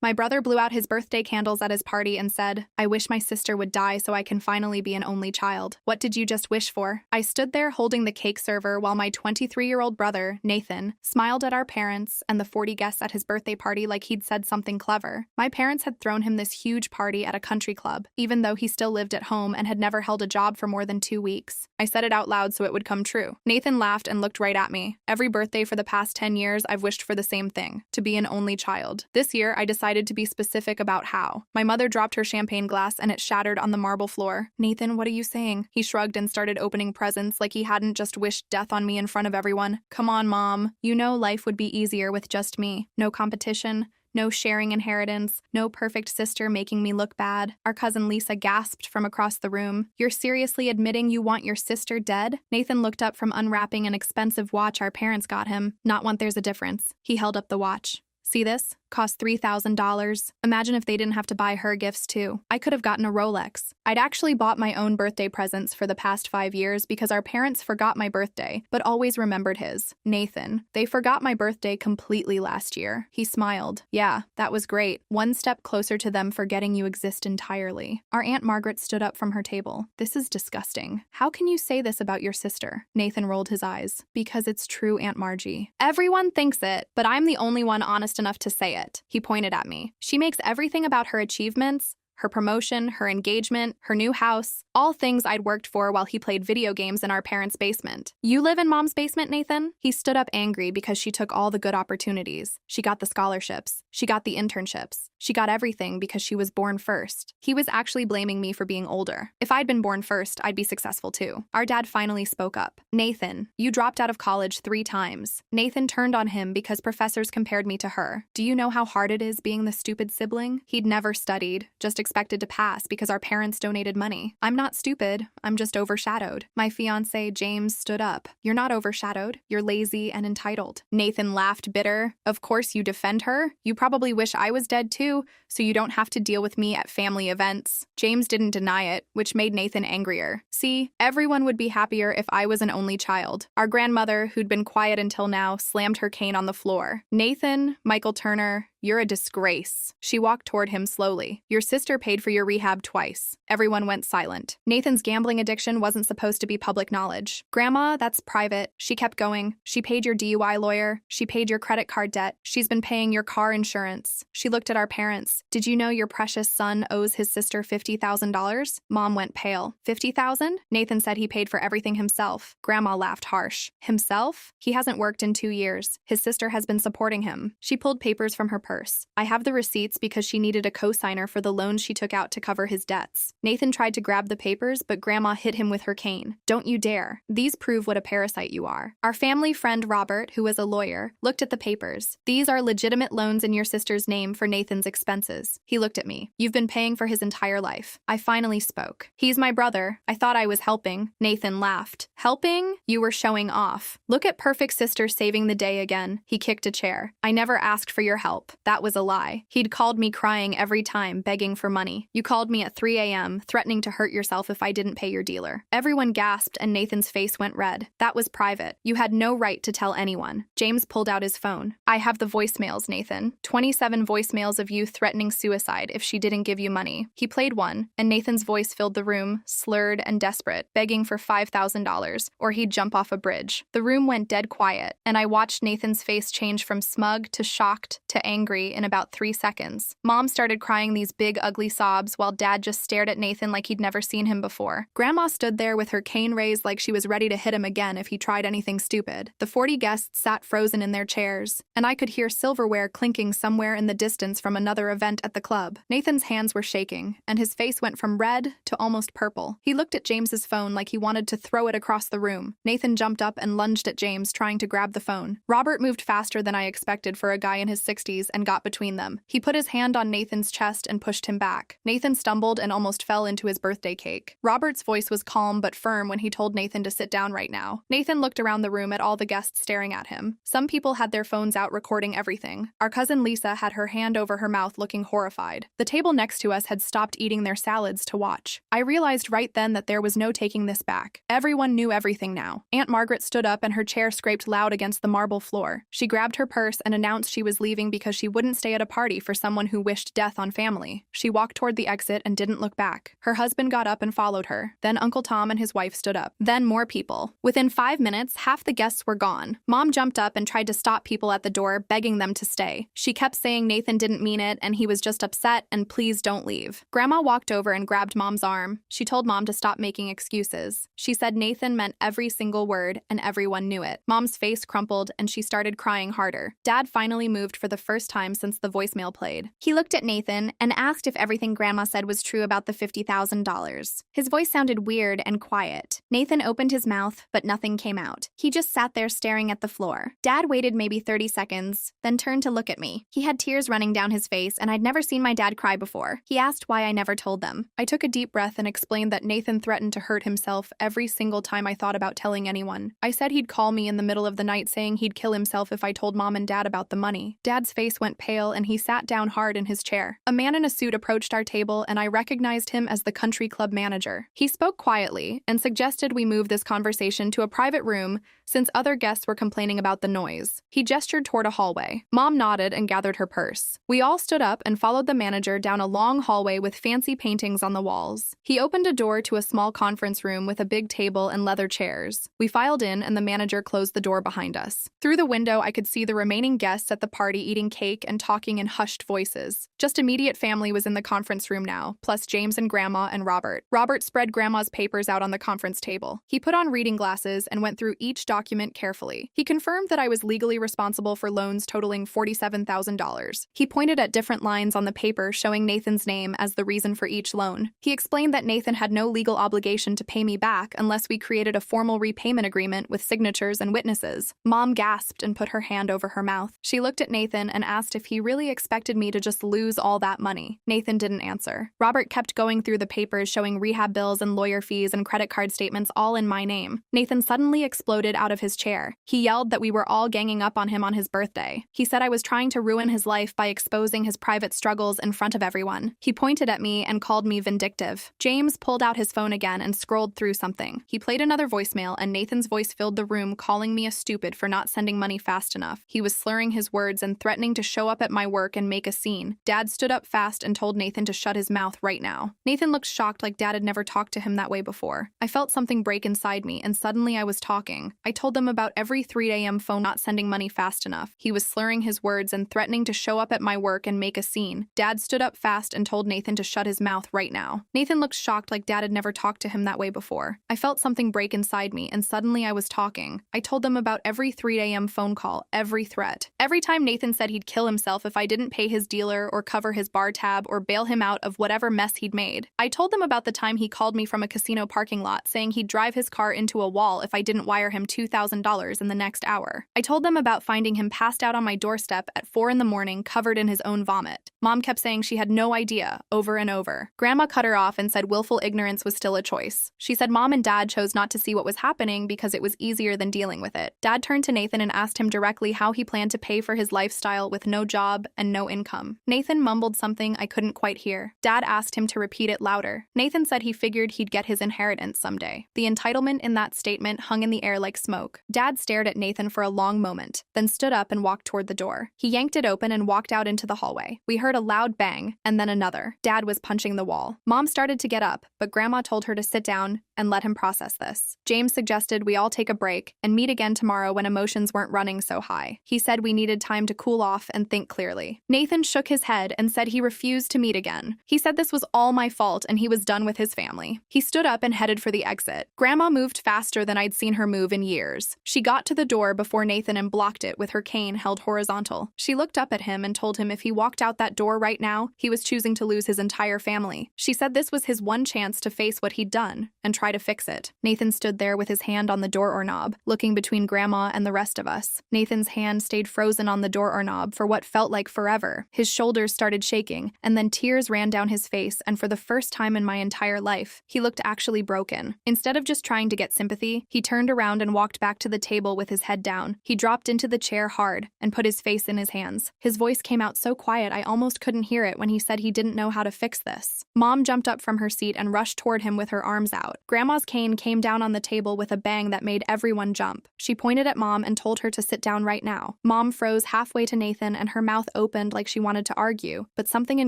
My brother blew out his birthday candles at his party and said, "I wish my sister would die so I can finally be an only child." What did you just wish for? I stood there holding the cake server while my 23-year-old brother, Nathan, smiled at our parents and the 40 guests at his birthday party like he'd said something clever. My parents had thrown him this huge party at a country club, even though he still lived at home and had never held a job for more than 2 weeks. I said it out loud so it would come true. Nathan laughed and looked right at me. Every birthday for the past 10 years, I've wished for the same thing, to be an only child. This year, I decided to be specific about how. My mother dropped her champagne glass and it shattered on the marble floor. "Nathan, what are you saying?" He shrugged and started opening presents like he hadn't just wished death on me in front of everyone. "Come on, Mom. You know life would be easier with just me. No competition. No sharing inheritance, no perfect sister making me look bad." Our cousin Lisa gasped from across the room. "You're seriously admitting you want your sister dead?" Nathan looked up from unwrapping an expensive watch our parents got him. "Not one, there's a difference." He held up the watch. "See this? Cost $3,000. Imagine if they didn't have to buy her gifts too. I could have gotten a Rolex." I'd actually bought my own birthday presents for the past 5 years because our parents forgot my birthday, but always remembered his. Nathan. They forgot my birthday completely last year. He smiled. "Yeah, that was great. One step closer to them forgetting you exist entirely." Our Aunt Margaret stood up from her table. "This is disgusting. How can you say this about your sister?" Nathan rolled his eyes. "Because it's true, Aunt Margie. Everyone thinks it, but I'm the only one honest enough to say it." He pointed at me. "She makes everything about her achievements, her promotion, her engagement, her new house, all things I'd worked for while he played video games in our parents' basement." "You live in Mom's basement, Nathan?" He stood up angry because she took all the good opportunities. She got the scholarships. She got the internships. She got everything because she was born first. He was actually blaming me for being older. If I'd been born first, I'd be successful too. Our dad finally spoke up. "Nathan, you dropped out of college 3 times. Nathan turned on him because professors compared me to her. "Do you know how hard it is being the stupid sibling?" He'd never studied, just expected to pass because our parents donated money. "I'm not stupid, I'm just overshadowed." My fiancé, James, stood up. "You're not overshadowed. You're lazy and entitled." Nathan laughed bitter. "Of course you defend her. You probably wish I was dead too, so you don't have to deal with me at family events." James didn't deny it, which made Nathan angrier. "See, everyone would be happier if I was an only child." Our grandmother, who'd been quiet until now, slammed her cane on the floor. "Nathan, Michael Turner, you're a disgrace." She walked toward him slowly. "Your sister paid for your rehab twice." Everyone went silent. Nathan's gambling addiction wasn't supposed to be public knowledge. "Grandma, that's private." She kept going. "She paid your DUI lawyer. She paid your credit card debt. She's been paying your car insurance." She looked at our parents. "Did you know your precious son owes his sister $50,000? Mom went pale. "50,000? Nathan said he paid for everything himself." Grandma laughed harsh. "Himself? He hasn't worked in 2 years. His sister has been supporting him." She pulled papers from her purse. "I have the receipts because she needed a co-signer for the loans she took out to cover his debts." Nathan tried to grab the papers, but Grandma hit him with her cane. "Don't you dare. These prove what a parasite you are." Our family friend Robert, who was a lawyer, looked at the papers. "These are legitimate loans in your sister's name for Nathan's expenses." He looked at me. "You've been paying for his entire life." I finally spoke. "He's my brother. I thought I was helping." Nathan laughed. "Helping? You were showing off. Look at perfect sister saving the day again." He kicked a chair. "I never asked for your help." That was a lie. He'd called me crying every time, begging for money. "You called me at 3 a.m., threatening to hurt yourself if I didn't pay your dealer." Everyone gasped and Nathan's face went red. "That was private. You had no right to tell anyone." James pulled out his phone. "I have the voicemails, Nathan. 27 voicemails of you threatening suicide if she didn't give you money." He played one, and Nathan's voice filled the room, slurred and desperate, begging for $5,000, or he'd jump off a bridge. The room went dead quiet, and I watched Nathan's face change from smug to shocked to angry in about 3 seconds. Mom started crying these big, ugly sobs while Dad just stared at Nathan like he'd never seen him before. Grandma stood there with her cane raised like she was ready to hit him again if he tried anything stupid. The 40 guests sat frozen in their chairs, and I could hear silverware clinking somewhere in the distance from another event at the club. Nathan's hands were shaking, and his face went from red to almost purple. He looked at James's phone like he wanted to throw it across the room. Nathan jumped up and lunged at James, trying to grab the phone. Robert moved faster than I expected for a guy in his 60s and got between them. He put his hand on Nathan's chest and pushed him back. Nathan stumbled and almost fell into his birthday cake. Robert's voice was calm but firm when he told Nathan to sit down right now. Nathan looked around the room at all the guests staring at him. Some people had their phones out recording everything. Our cousin Lisa had her hand over her mouth looking horrified. The table next to us had stopped eating their salads to watch. I realized right then that there was no taking this back. Everyone knew everything now. Aunt Margaret stood up and her chair scraped loud against the marble floor. She grabbed her purse and announced she was leaving because she wouldn't stay at a party for someone who wished death on family. She walked toward the exit and didn't look back. Her husband got up and followed her. Then Uncle Tom and his wife stood up. Then more people. Within 5 minutes, half the guests were gone. Mom jumped up and tried to stop people at the door, begging them to stay. She kept saying Nathan didn't mean it and he was just upset and please don't leave. Grandma walked over and grabbed Mom's arm. She told Mom to stop making excuses. She said Nathan meant every single word and everyone knew it. Mom's face crumpled and she started crying harder. Dad finally moved for the first time since the voicemail played. He looked at Nathan and asked if everything Grandma said was true about the $50,000. His voice sounded weird and quiet. Nathan opened his mouth, but nothing came out. He just sat there staring at the floor. Dad waited maybe 30 seconds, then turned to look at me. He had tears running down his face, and I'd never seen my dad cry before. He asked why I never told them. I took a deep breath and explained that Nathan threatened to hurt himself every single time I thought about telling anyone. I said he'd call me in the middle of the night saying he'd kill himself if I told Mom and Dad about the money. Dad's face went pale and he sat down hard in his chair. A man in a suit approached our table and I recognized him as the country club manager. He spoke quietly and suggested we move this conversation to a private room since other guests were complaining about the noise. He gestured toward a hallway. Mom nodded and gathered her purse. We all stood up and followed the manager down a long hallway with fancy paintings on the walls. He opened a door to a small conference room with a big table and leather chairs. We filed in and the manager closed the door behind us. Through the window, I could see the remaining guests at the party eating cake and talking in hushed voices. Just immediate family was in the conference room now, plus James and Grandma and Robert. Robert spread Grandma's papers out on the conference table. He put on reading glasses and went through each document carefully. He confirmed that I was legally responsible for loans totaling $47,000. He pointed at different lines on the paper showing Nathan's name as the reason for each loan. He explained that Nathan had no legal obligation to pay me back unless we created a formal repayment agreement with signatures and witnesses. Mom gasped and put her hand over her mouth. She looked at Nathan and asked if he really expected me to just lose all that money. Nathan didn't answer. Robert kept going through the papers showing rehab bills and lawyer fees and credit card statements all in my name. Nathan suddenly exploded out of his chair. He yelled that we were all ganging up on him on his birthday. He said I was trying to ruin his life by exposing his private struggles in front of everyone. He pointed at me and called me vindictive. James pulled out his phone again and scrolled through something. He played another voicemail and Nathan's voice filled the room, calling me a stupid for not sending money fast enough. He was slurring his words and threatening to show up at my work and make a scene. Dad stood up fast and told Nathan to shut his mouth right now. Nathan looked shocked, like Dad had never talked to him that way before. I felt something break inside me and suddenly I was talking. I told them about every 3 a.m. phone not sending money fast enough. He was slurring his words and threatening to show up at my work and make a scene. Dad stood up fast and told Nathan to shut his mouth right now. Nathan looked shocked, like Dad had never talked to him that way before. I felt something break inside me and suddenly I was talking. I told them about every 3 a.m. phone call, every threat. Every time Nathan said he'd kill himself if I didn't pay his dealer or cover his bar tab or bail him out of whatever mess he'd made. I told them about the time he called me from a casino parking lot saying he'd drive his car into a wall if I didn't wire him $2,000 in the next hour. I told them about finding him passed out on my doorstep at 4 in the morning covered in his own vomit. Mom kept saying she had no idea, over and over. Grandma cut her off and said willful ignorance was still a choice. She said Mom and Dad chose not to see what was happening because it was easier than dealing with it. Dad turned to Nathan and asked him directly how he planned to pay for his lifestyle with no job and no income. Nathan mumbled something I couldn't quite hear. Dad asked him to repeat it louder. Nathan said he figured he'd get his inheritance someday. The entitlement in that statement hung in the air like smoke. Dad stared at Nathan for a long moment, then stood up and walked toward the door. He yanked it open and walked out into the hallway. We heard a loud bang, and then another. Dad was punching the wall. Mom started to get up, but Grandma told her to sit down and let him process this. James suggested we all take a break and meet again tomorrow when emotions weren't running so high. He said we needed time to cool off and think clearly. Nathan shook his head and said he refused to meet again. He said this was all my fault and he was done with his family. He stood up and headed for the exit. Grandma moved faster than I'd seen her move in years. She got to the door before Nathan and blocked it with her cane held horizontal. She looked up at him and told him if he walked out that door right now, he was choosing to lose his entire family. She said this was his one chance to face what he'd done and try to fix it. Nathan stood there with his hand on the door-knob, looking between Grandma and the rest of us. Nathan's hand stayed frozen on the door-knob for what felt like forever. His shoulders started shaking, and then tears ran down his face, and for the first time in my entire life, he looked actually broken. Instead of just trying to get sympathy, he turned around and walked back to the table with his head down. He dropped into the chair hard and put his face in his hands. His voice came out so quiet I almost couldn't hear it when he said he didn't know how to fix this. Mom jumped up from her seat and rushed toward him with her arms out. Grandma's cane came down on the table with a bang that made everyone jump. She pointed at Mom and told her to sit down right now. Mom froze halfway to Nathan and her mouth opened like she wanted to argue, but something in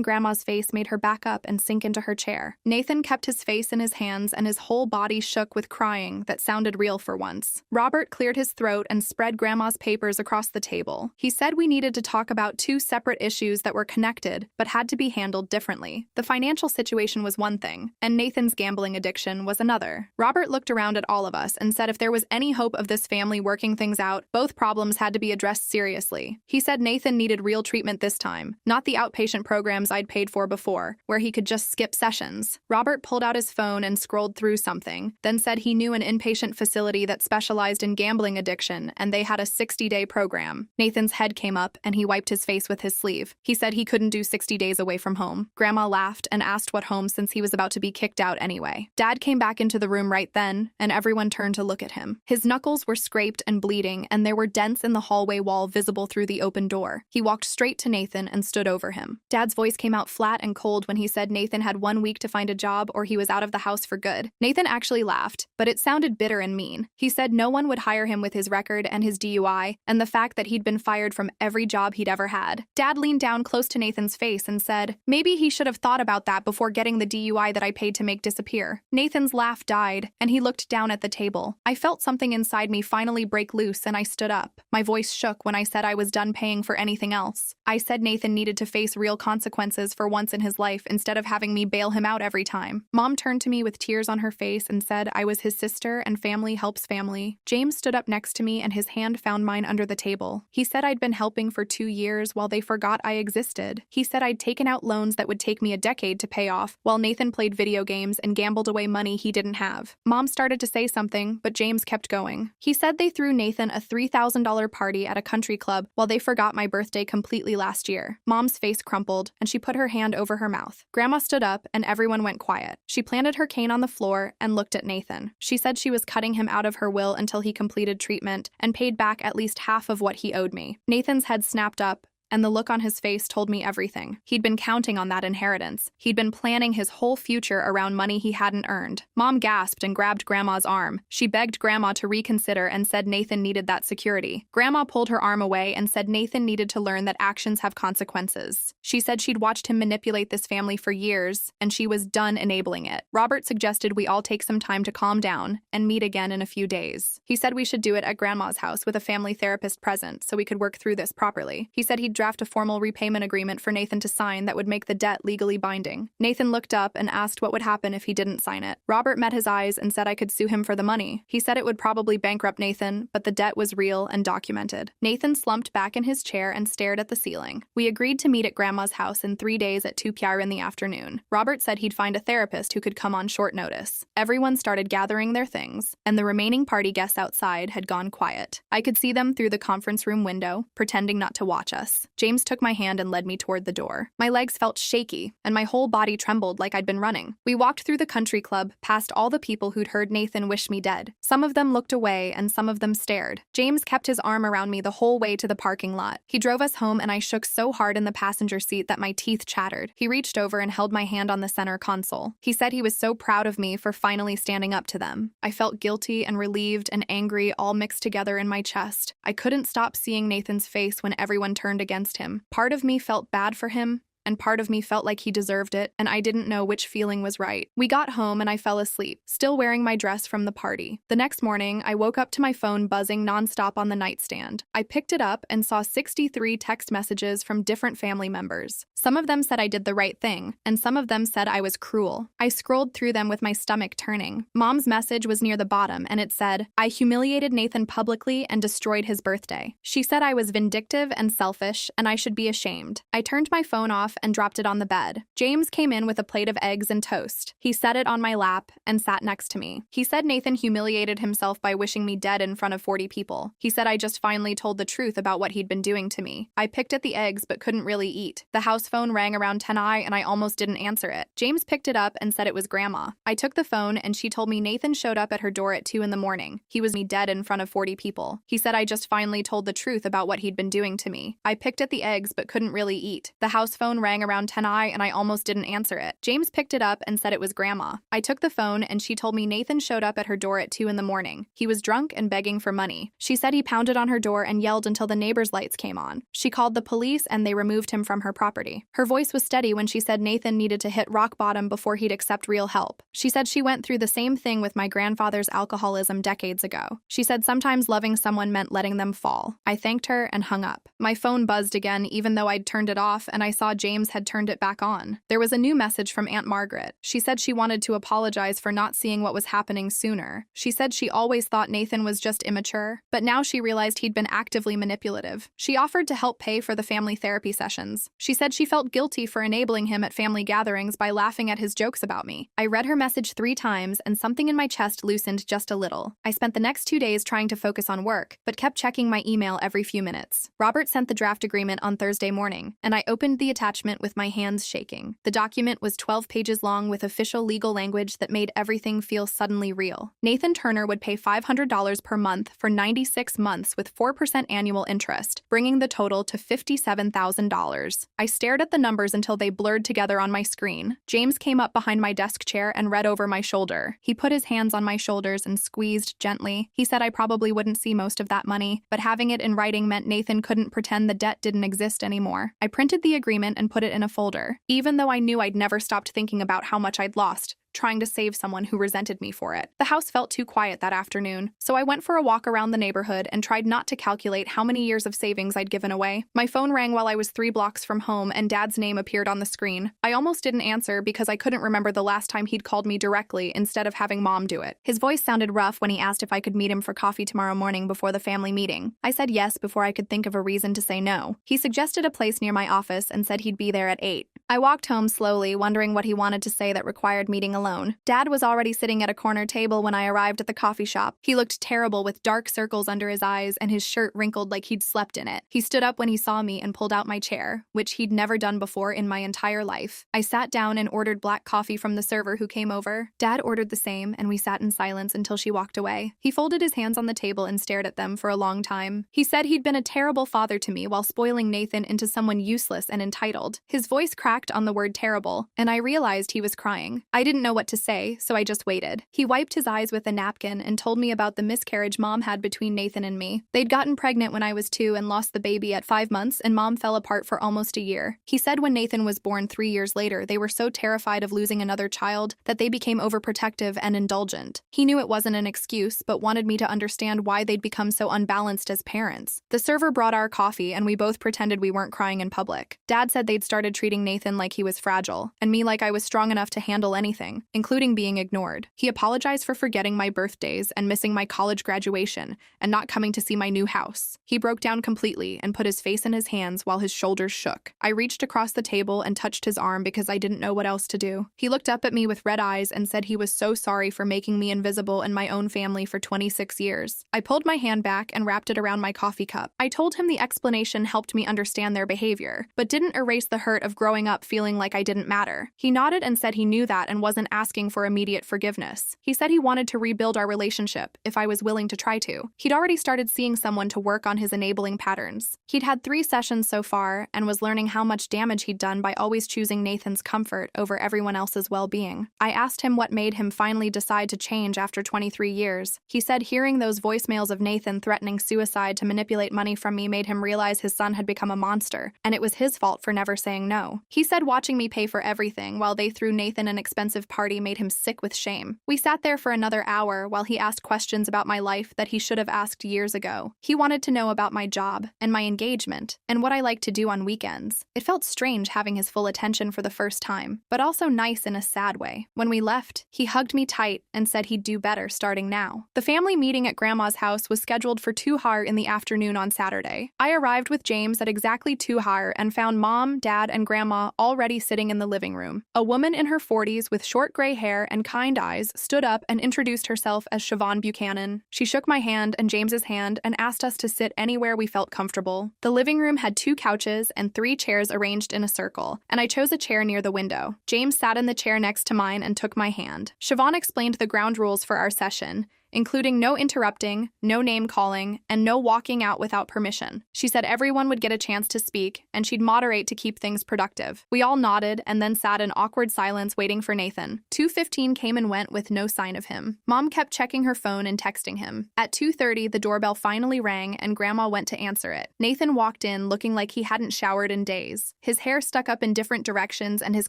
Grandma's face made her back up and sink into her chair. Nathan kept his face in his hands and his whole body shook with crying that sounded real for once. Robert cleared his throat and spread Grandma's papers across the table. He said we needed to talk about two separate issues that were connected, but had to be handled differently. The financial situation was one thing, and Nathan's gambling addiction was another. Robert looked around at all of us and said if there was any hope of this family working things out, both problems had to be addressed seriously. He said Nathan needed real treatment this time, not the outpatient programs I'd paid for before, where he could just skip sessions. Robert pulled out his phone and scrolled through something, then said he knew an inpatient facility that specialized in gambling addiction, and they had a 60-day program. Nathan's head came up, and he wiped his face with his sleeve. He said he couldn't do 60 days away from home. Grandma laughed and asked what home since he was about to be kicked out anyway. Dad came back into the room right then, and everyone turned to look at him. His knuckles were scraped and bleeding, and there were dents in the hallway wall visible through the open door. He walked straight to Nathan and stood over him. Dad's voice came out flat and cold when he said Nathan had 1 week to find a job or he was out of the house for good. Nathan actually laughed, but it sounded bitter and mean. He said no one would hire him with his record and his DUI, and the fact that he'd been fired from every job he'd ever had. Dad leaned down close to Nathan's face and said, maybe he should have thought about that before getting the DUI that I paid to make disappear. Nathan's laugh died, and he looked down at the table. I felt something inside me finally break loose, and I stood up. My voice shook when I said I was done paying for anything else. I said Nathan needed to face real consequences for once in his life instead of having me bail him out every time. Mom turned to me with tears on her face and said I was his sister and family helps family. James stood up next to me and his hand found mine under the table. He said I'd been helping for 2 years while they forgot I existed. He said I'd taken out loans that would take me a decade to pay off, while Nathan played video games and gambled away money he didn't have. Mom started to say something, but James kept going. He said they threw Nathan a $3,000 party at a country club while they forgot my birthday completely last year. Mom's face crumpled, and she put her hand over her mouth. Grandma stood up, and everyone went quiet. She planted her cane on the floor and looked at Nathan. She said she was cutting him out of her will until he completed treatment and paid back at least half of what he owed me. Nathan's head snapped up, and the look on his face told me everything. He'd been counting on that inheritance. He'd been planning his whole future around money he hadn't earned. Mom gasped and grabbed Grandma's arm. She begged Grandma to reconsider and said Nathan needed that security. Grandma pulled her arm away and said Nathan needed to learn that actions have consequences. She said she'd watched him manipulate this family for years, and she was done enabling it. Robert suggested we all take some time to calm down and meet again in a few days. He said we should do it at Grandma's house with a family therapist present so we could work through this properly. He said he'd draft a formal repayment agreement for Nathan to sign that would make the debt legally binding. Nathan looked up and asked what would happen if he didn't sign it. Robert met his eyes and said I could sue him for the money. He said it would probably bankrupt Nathan, but the debt was real and documented. Nathan slumped back in his chair and stared at the ceiling. We agreed to meet at Grandma's house in 3 days at 2 p.m. in the afternoon. Robert said he'd find a therapist who could come on short notice. Everyone started gathering their things, and the remaining party guests outside had gone quiet. I could see them through the conference room window, pretending not to watch us. James took my hand and led me toward the door. My legs felt shaky, and my whole body trembled like I'd been running. We walked through the country club, past all the people who'd heard Nathan wish me dead. Some of them looked away, and some of them stared. James kept his arm around me the whole way to the parking lot. He drove us home, and I shook so hard in the passenger seat that my teeth chattered. He reached over and held my hand on the center console. He said he was so proud of me for finally standing up to them. I felt guilty and relieved and angry all mixed together in my chest. I couldn't stop seeing Nathan's face when everyone turned against him. Part of me felt bad for him, and part of me felt like he deserved it, and I didn't know which feeling was right. We got home and I fell asleep, still wearing my dress from the party. The next morning, I woke up to my phone buzzing nonstop on the nightstand. I picked it up and saw 63 text messages from different family members. Some of them said I did the right thing, and some of them said I was cruel. I scrolled through them with my stomach turning. Mom's message was near the bottom, and it said, I humiliated Nathan publicly and destroyed his birthday. She said I was vindictive and selfish, and I should be ashamed. I turned my phone off and dropped it on the bed. James came in with a plate of eggs and toast. He set it on my lap and sat next to me. He said Nathan humiliated himself by wishing me dead in front of 40 people. He said I just finally told the truth about what he'd been doing to me. I picked at the eggs but couldn't really eat. The house phone rang around 10 and I almost didn't answer it. James picked it up and said it was Grandma. I took the phone and she told me Nathan showed up at her door at 2 in the morning. He was me dead in front of 40 people. He said I just finally told the truth about what he'd been doing to me. I picked at the eggs but couldn't really eat. The house phone rang around 10 and I almost didn't answer it. James picked it up and said it was Grandma. I took the phone and she told me Nathan showed up at her door at 2 in the morning. He was drunk and begging for money. She said he pounded on her door and yelled until the neighbor's lights came on. She called the police and they removed him from her property. Her voice was steady when she said Nathan needed to hit rock bottom before he'd accept real help. She said she went through the same thing with my grandfather's alcoholism decades ago. She said sometimes loving someone meant letting them fall. I thanked her and hung up. My phone buzzed again even though I'd turned it off, and I saw James had turned it back on. There was a new message from Aunt Margaret. She said she wanted to apologize for not seeing what was happening sooner. She said she always thought Nathan was just immature, but now she realized he'd been actively manipulative. She offered to help pay for the family therapy sessions. She said she felt guilty for enabling him at family gatherings by laughing at his jokes about me. I read her message 3 times and something in my chest loosened just a little. I spent the next 2 days trying to focus on work, but kept checking my email every few minutes. Robert sent the draft agreement on Thursday morning, and I opened the attachment with my hands shaking. The document was 12 pages long with official legal language that made everything feel suddenly real. Nathan Turner would pay $500 per month for 96 months with 4% annual interest, bringing the total to $57,000. I stared at the numbers until they blurred together on my screen. James came up behind my desk chair and read over my shoulder. He put his hands on my shoulders and squeezed gently. He said I probably wouldn't see most of that money, but having it in writing meant Nathan couldn't pretend the debt didn't exist anymore. I printed the agreement and put it in a folder, even though I knew I'd never stopped thinking about how much I'd lost, trying to save someone who resented me for it. The house felt too quiet that afternoon, so I went for a walk around the neighborhood and tried not to calculate how many years of savings I'd given away. My phone rang while I was 3 blocks from home and Dad's name appeared on the screen. I almost didn't answer because I couldn't remember the last time he'd called me directly instead of having Mom do it. His voice sounded rough when he asked if I could meet him for coffee tomorrow morning before the family meeting. I said yes before I could think of a reason to say no. He suggested a place near my office and said he'd be there at 8. I walked home slowly, wondering what he wanted to say that required meeting alone. Dad was already sitting at a corner table when I arrived at the coffee shop. He looked terrible with dark circles under his eyes and his shirt wrinkled like he'd slept in it. He stood up when he saw me and pulled out my chair, which he'd never done before in my entire life. I sat down and ordered black coffee from the server who came over. Dad ordered the same, and we sat in silence until she walked away. He folded his hands on the table and stared at them for a long time. He said he'd been a terrible father to me while spoiling Nathan into someone useless and entitled. His voice cracked on the word terrible, and I realized he was crying. I didn't know what to say, so I just waited. He wiped his eyes with a napkin and told me about the miscarriage Mom had between Nathan and me. They'd gotten pregnant when I was 2 and lost the baby at 5 months, and Mom fell apart for almost a year. He said when Nathan was born 3 years later, they were so terrified of losing another child that they became overprotective and indulgent. He knew it wasn't an excuse, but wanted me to understand why they'd become so unbalanced as parents. The server brought our coffee, and we both pretended we weren't crying in public. Dad said they'd started treating Nathan like he was fragile, and me like I was strong enough to handle anything, including being ignored. He apologized for forgetting my birthdays and missing my college graduation and not coming to see my new house. He broke down completely and put his face in his hands while his shoulders shook. I reached across the table and touched his arm because I didn't know what else to do. He looked up at me with red eyes and said he was so sorry for making me invisible in my own family for 26 years. I pulled my hand back and wrapped it around my coffee cup. I told him the explanation helped me understand their behavior, but didn't erase the hurt of growing up feeling like I didn't matter. He nodded and said he knew that and wasn't asking for immediate forgiveness. He said he wanted to rebuild our relationship if I was willing to try to. He'd already started seeing someone to work on his enabling patterns. He'd had 3 sessions so far and was learning how much damage he'd done by always choosing Nathan's comfort over everyone else's well-being. I asked him what made him finally decide to change after 23 years. He said hearing those voicemails of Nathan threatening suicide to manipulate money from me made him realize his son had become a monster, and it was his fault for never saying no. He said watching me pay for everything while they threw Nathan an expensive party made him sick with shame. We sat there for another hour while he asked questions about my life that he should have asked years ago. He wanted to know about my job and my engagement and what I like to do on weekends. It felt strange having his full attention for the first time, but also nice in a sad way. When we left, he hugged me tight and said he'd do better starting now. The family meeting at Grandma's house was scheduled for 2:00 in the afternoon on Saturday. I arrived with James at exactly 2:00 and found Mom, Dad, and Grandma already sitting in the living room. A woman in her 40s with short gray hair and kind eyes stood up and introduced herself as Siobhan Buchanan. She shook my hand and James's hand and asked us to sit anywhere we felt comfortable. The living room had 2 couches and 3 chairs arranged in a circle, and I chose a chair near the window. James sat in the chair next to mine and took my hand. Siobhan explained the ground rules for our session, including no interrupting, no name-calling, and no walking out without permission. She said everyone would get a chance to speak, and she'd moderate to keep things productive. We all nodded and then sat in awkward silence waiting for Nathan. 2:15 came and went with no sign of him. Mom kept checking her phone and texting him. At 2:30, the doorbell finally rang and Grandma went to answer it. Nathan walked in looking like he hadn't showered in days. His hair stuck up in different directions and his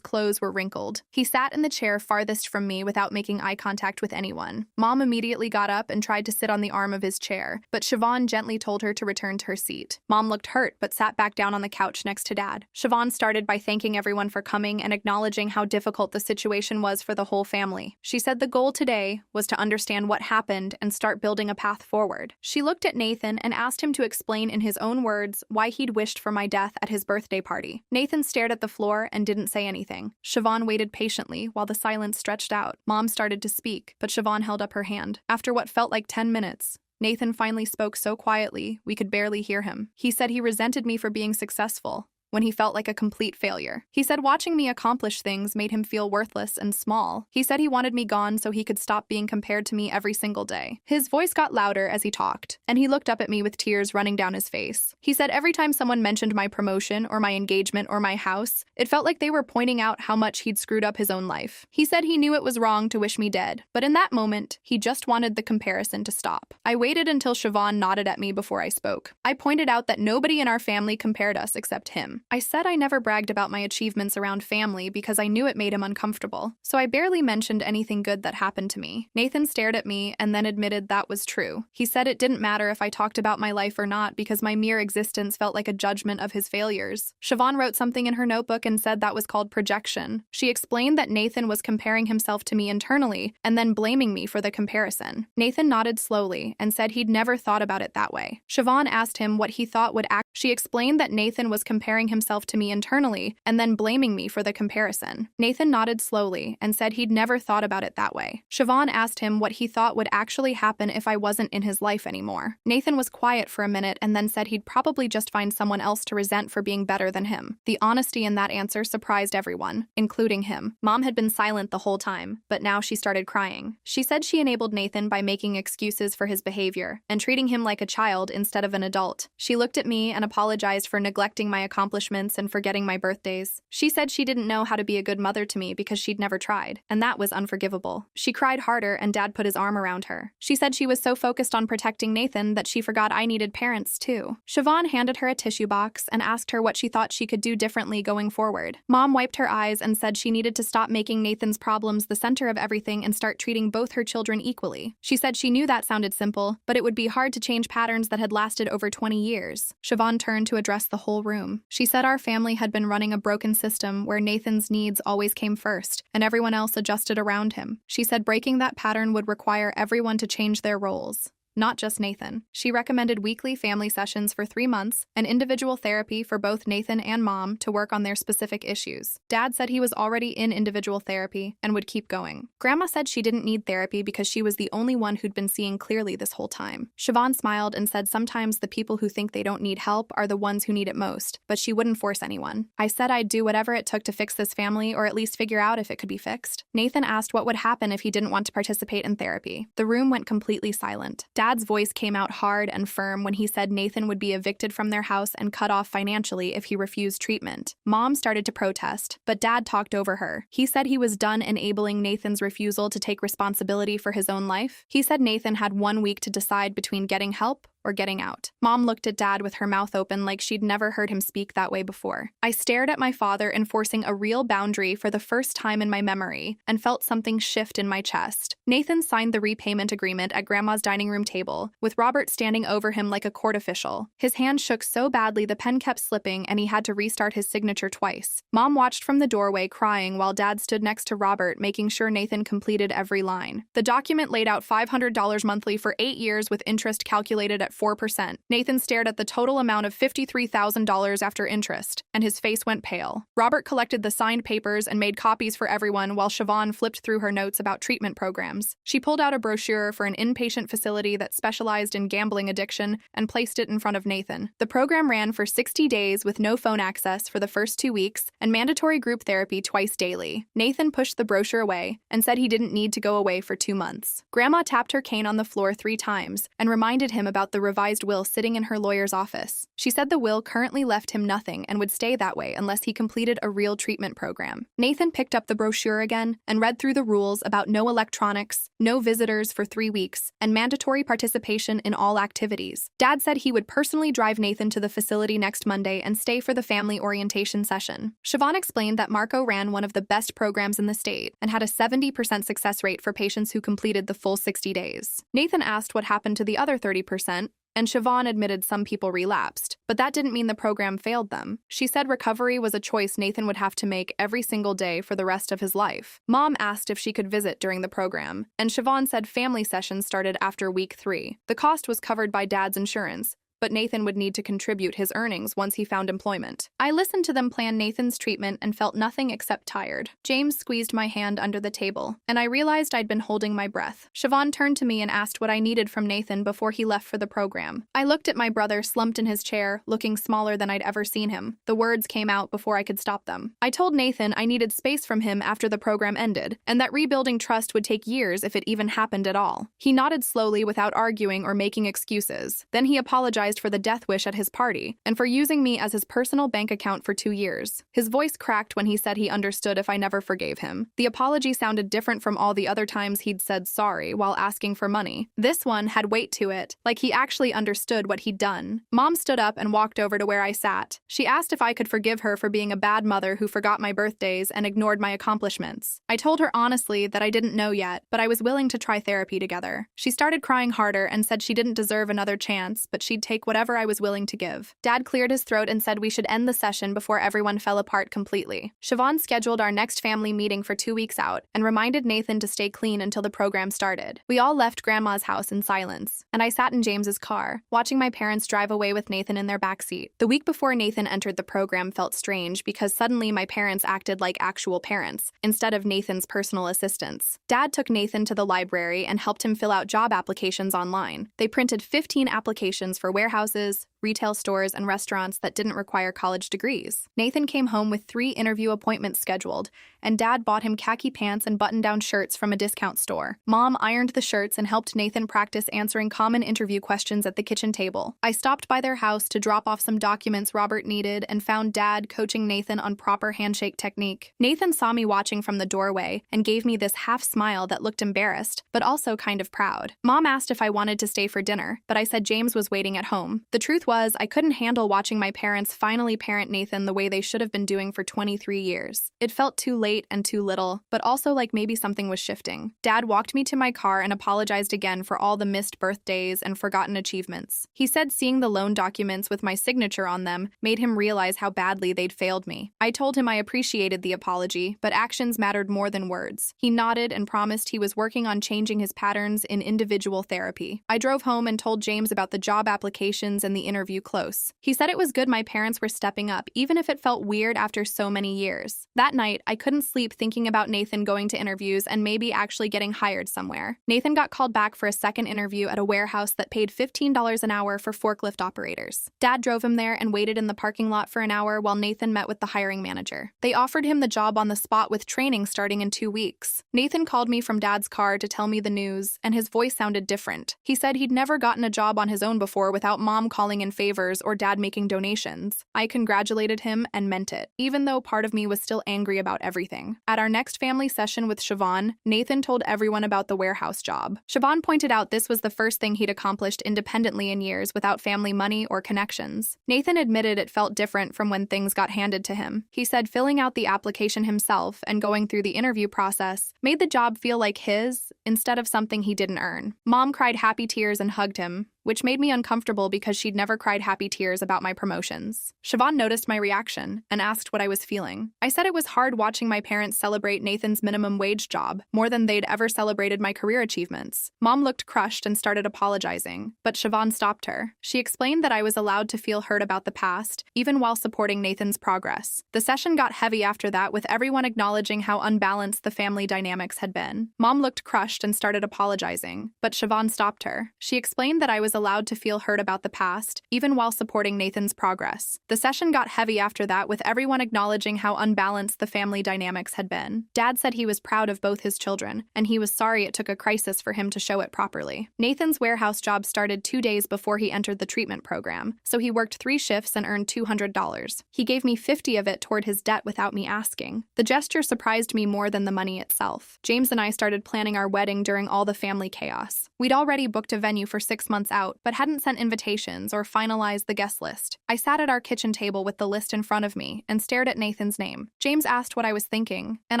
clothes were wrinkled. He sat in the chair farthest from me without making eye contact with anyone. Mom immediately got up and tried to sit on the arm of his chair, but Siobhan gently told her to return to her seat. Mom looked hurt but sat back down on the couch next to Dad. Siobhan started by thanking everyone for coming and acknowledging how difficult the situation was for the whole family. She said the goal today was to understand what happened and start building a path forward. She looked at Nathan and asked him to explain in his own words why he'd wished for my death at his birthday party. Nathan stared at the floor and didn't say anything. Siobhan waited patiently while the silence stretched out. Mom started to speak, but Siobhan held up her hand. After what felt like 10 minutes, Nathan finally spoke so quietly we could barely hear him. He said he resented me for being successful when he felt like a complete failure. He said watching me accomplish things made him feel worthless and small. He said he wanted me gone so he could stop being compared to me every single day. His voice got louder as he talked, and he looked up at me with tears running down his face. He said every time someone mentioned my promotion or my engagement or my house, it felt like they were pointing out how much he'd screwed up his own life. He said he knew it was wrong to wish me dead, but in that moment, he just wanted the comparison to stop. I waited until Siobhan nodded at me before I spoke. I pointed out that nobody in our family compared us except him. I said I never bragged about my achievements around family because I knew it made him uncomfortable, so I barely mentioned anything good that happened to me. Nathan stared at me and then admitted that was true. He said it didn't matter if I talked about my life or not because my mere existence felt like a judgment of his failures. Siobhan wrote something in her notebook and said that was called projection. She explained that Nathan was comparing himself to me internally and then blaming me for the comparison. Nathan nodded slowly and said he'd never thought about it that way. Siobhan asked him what he thought would act. She explained that Nathan was comparing himself to me internally and then blaming me for the comparison. Nathan nodded slowly and said he'd never thought about it that way. Siobhan asked him what he thought would actually happen if I wasn't in his life anymore. Nathan was quiet for a minute and then said he'd probably just find someone else to resent for being better than him. The honesty in that answer surprised everyone, including him. Mom had been silent the whole time, but now she started crying. She said she enabled Nathan by making excuses for his behavior and treating him like a child instead of an adult. She looked at me and apologized for neglecting my accomplishments and forgetting my birthdays. She said she didn't know how to be a good mother to me because she'd never tried, and that was unforgivable. She cried harder and Dad put his arm around her. She said she was so focused on protecting Nathan that she forgot I needed parents too. Siobhan handed her a tissue box and asked her what she thought she could do differently going forward. Mom wiped her eyes and said she needed to stop making Nathan's problems the center of everything and start treating both her children equally. She said she knew that sounded simple, but it would be hard to change patterns that had lasted over 20 years. Siobhan turned to address the whole room. She said our family had been running a broken system where Nathan's needs always came first, and everyone else adjusted around him. She said breaking that pattern would require everyone to change their roles, not just Nathan. She recommended weekly family sessions for 3 months and individual therapy for both Nathan and Mom to work on their specific issues. Dad said he was already in individual therapy and would keep going. Grandma said she didn't need therapy because she was the only one who'd been seeing clearly this whole time. Siobhan smiled and said sometimes the people who think they don't need help are the ones who need it most, but she wouldn't force anyone. I said I'd do whatever it took to fix this family or at least figure out if it could be fixed. Nathan asked what would happen if he didn't want to participate in therapy. The room went completely silent. Dad's voice came out hard and firm when he said Nathan would be evicted from their house and cut off financially if he refused treatment. Mom started to protest, but Dad talked over her. He said he was done enabling Nathan's refusal to take responsibility for his own life. He said Nathan had 1 week to decide between getting help or getting out. Mom looked at Dad with her mouth open like she'd never heard him speak that way before. I stared at my father enforcing a real boundary for the first time in my memory and felt something shift in my chest. Nathan signed the repayment agreement at Grandma's dining room table, with Robert standing over him like a court official. His hand shook so badly the pen kept slipping and he had to restart his signature twice. Mom watched from the doorway crying while Dad stood next to Robert making sure Nathan completed every line. The document laid out $500 monthly for 8 years with interest calculated at 4%. Nathan stared at the total amount of $53,000 after interest, and his face went pale. Robert collected the signed papers and made copies for everyone while Siobhan flipped through her notes about treatment programs. She pulled out a brochure for an inpatient facility that specialized in gambling addiction and placed it in front of Nathan. The program ran for 60 days with no phone access for the first 2 weeks and mandatory group therapy twice daily. Nathan pushed the brochure away and said he didn't need to go away for 2 months. Grandma tapped her cane on the floor 3 times and reminded him about the revised will sitting in her lawyer's office. She said the will currently left him nothing and would stay that way unless he completed a real treatment program. Nathan picked up the brochure again and read through the rules about no electronics, no visitors for 3 weeks, and mandatory participation in all activities. Dad said he would personally drive Nathan to the facility next Monday and stay for the family orientation session. Siobhan explained that Marco ran one of the best programs in the state and had a 70% success rate for patients who completed the full 60 days. Nathan asked what happened to the other 30%, and Siobhan admitted some people relapsed, but that didn't mean the program failed them. She said recovery was a choice Nathan would have to make every single day for the rest of his life. Mom asked if she could visit during the program, and Siobhan said family sessions started after week 3. The cost was covered by Dad's insurance, but Nathan would need to contribute his earnings once he found employment. I listened to them plan Nathan's treatment and felt nothing except tired. James squeezed my hand under the table, and I realized I'd been holding my breath. Siobhan turned to me and asked what I needed from Nathan before he left for the program. I looked at my brother slumped in his chair, looking smaller than I'd ever seen him. The words came out before I could stop them. I told Nathan I needed space from him after the program ended, and that rebuilding trust would take years if it even happened at all. He nodded slowly without arguing or making excuses. Then he apologized for the death wish at his party, and for using me as his personal bank account for 2 years. His voice cracked when he said he understood if I never forgave him. The apology sounded different from all the other times he'd said sorry while asking for money. This one had weight to it, like he actually understood what he'd done. Mom stood up and walked over to where I sat. She asked if I could forgive her for being a bad mother who forgot my birthdays and ignored my accomplishments. I told her honestly that I didn't know yet, but I was willing to try therapy together. She started crying harder and said she didn't deserve another chance, but she'd take whatever I was willing to give. Dad cleared his throat and said we should end the session before everyone fell apart completely. Siobhan scheduled our next family meeting for 2 weeks out and reminded Nathan to stay clean until the program started. We all left Grandma's house in silence, and I sat in James's car, watching my parents drive away with Nathan in their backseat. The week before Nathan entered the program felt strange because suddenly my parents acted like actual parents, instead of Nathan's personal assistants. Dad took Nathan to the library and helped him fill out job applications online. They printed 15 applications for warehouses, retail stores, and restaurants that didn't require college degrees. Nathan came home with 3 interview appointments scheduled, and Dad bought him khaki pants and button-down shirts from a discount store. Mom ironed the shirts and helped Nathan practice answering common interview questions at the kitchen table. I stopped by their house to drop off some documents Robert needed and found Dad coaching Nathan on proper handshake technique. Nathan saw me watching from the doorway and gave me this half smile that looked embarrassed, but also kind of proud. Mom asked if I wanted to stay for dinner, but I said James was waiting at home. The truth was, I couldn't handle watching my parents finally parent Nathan the way they should have been doing for 23 years. It felt too late and too little, but also like maybe something was shifting. Dad walked me to my car and apologized again for all the missed birthdays and forgotten achievements. He said seeing the loan documents with my signature on them made him realize how badly they'd failed me. I told him I appreciated the apology, but actions mattered more than words. He nodded and promised he was working on changing his patterns in individual therapy. I drove home and told James about the job applications and the interview close. He said it was good my parents were stepping up, even if it felt weird after so many years. That night, I couldn't sleep thinking about Nathan going to interviews and maybe actually getting hired somewhere. Nathan got called back for a second interview at a warehouse that paid $15 an hour for forklift operators. Dad drove him there and waited in the parking lot for an hour while Nathan met with the hiring manager. They offered him the job on the spot with training starting in 2 weeks. Nathan called me from Dad's car to tell me the news, and his voice sounded different. He said he'd never gotten a job on his own before without Mom calling in favors or Dad making donations. I congratulated him and meant it, even though part of me was still angry about everything. At our next family session with Siobhan, Nathan told everyone about the warehouse job. Siobhan pointed out this was the first thing he'd accomplished independently in years without family money or connections. Nathan admitted it felt different from when things got handed to him. He said filling out the application himself and going through the interview process made the job feel like his instead of something he didn't earn. Mom cried happy tears and hugged him, which made me uncomfortable because she'd never cried happy tears about my promotions. Siobhan noticed my reaction and asked what I was feeling. I said it was hard watching my parents celebrate Nathan's minimum wage job more than they'd ever celebrated my career achievements. Mom looked crushed and started apologizing, but Siobhan stopped her. She explained that I was allowed to feel hurt about the past, even while supporting Nathan's progress. The session got heavy after that, with everyone acknowledging how unbalanced the family dynamics had been. Mom looked crushed and started apologizing, but Siobhan stopped her. She explained that I was allowed to feel hurt about the past, even while supporting Nathan's progress. The session got heavy after that, with everyone acknowledging how unbalanced the family dynamics had been. Dad said he was proud of both his children, and he was sorry it took a crisis for him to show it properly. Nathan's warehouse job started 2 days before he entered the treatment program, so he worked 3 shifts and earned $200. He gave me $50 of it toward his debt without me asking. The gesture surprised me more than the money itself. James and I started planning our wedding during all the family chaos. We'd already booked a venue for 6 months out, but hadn't sent invitations or finalized the guest list. I sat at our kitchen table with the list in front of me and stared at Nathan's name. James asked what I was thinking, and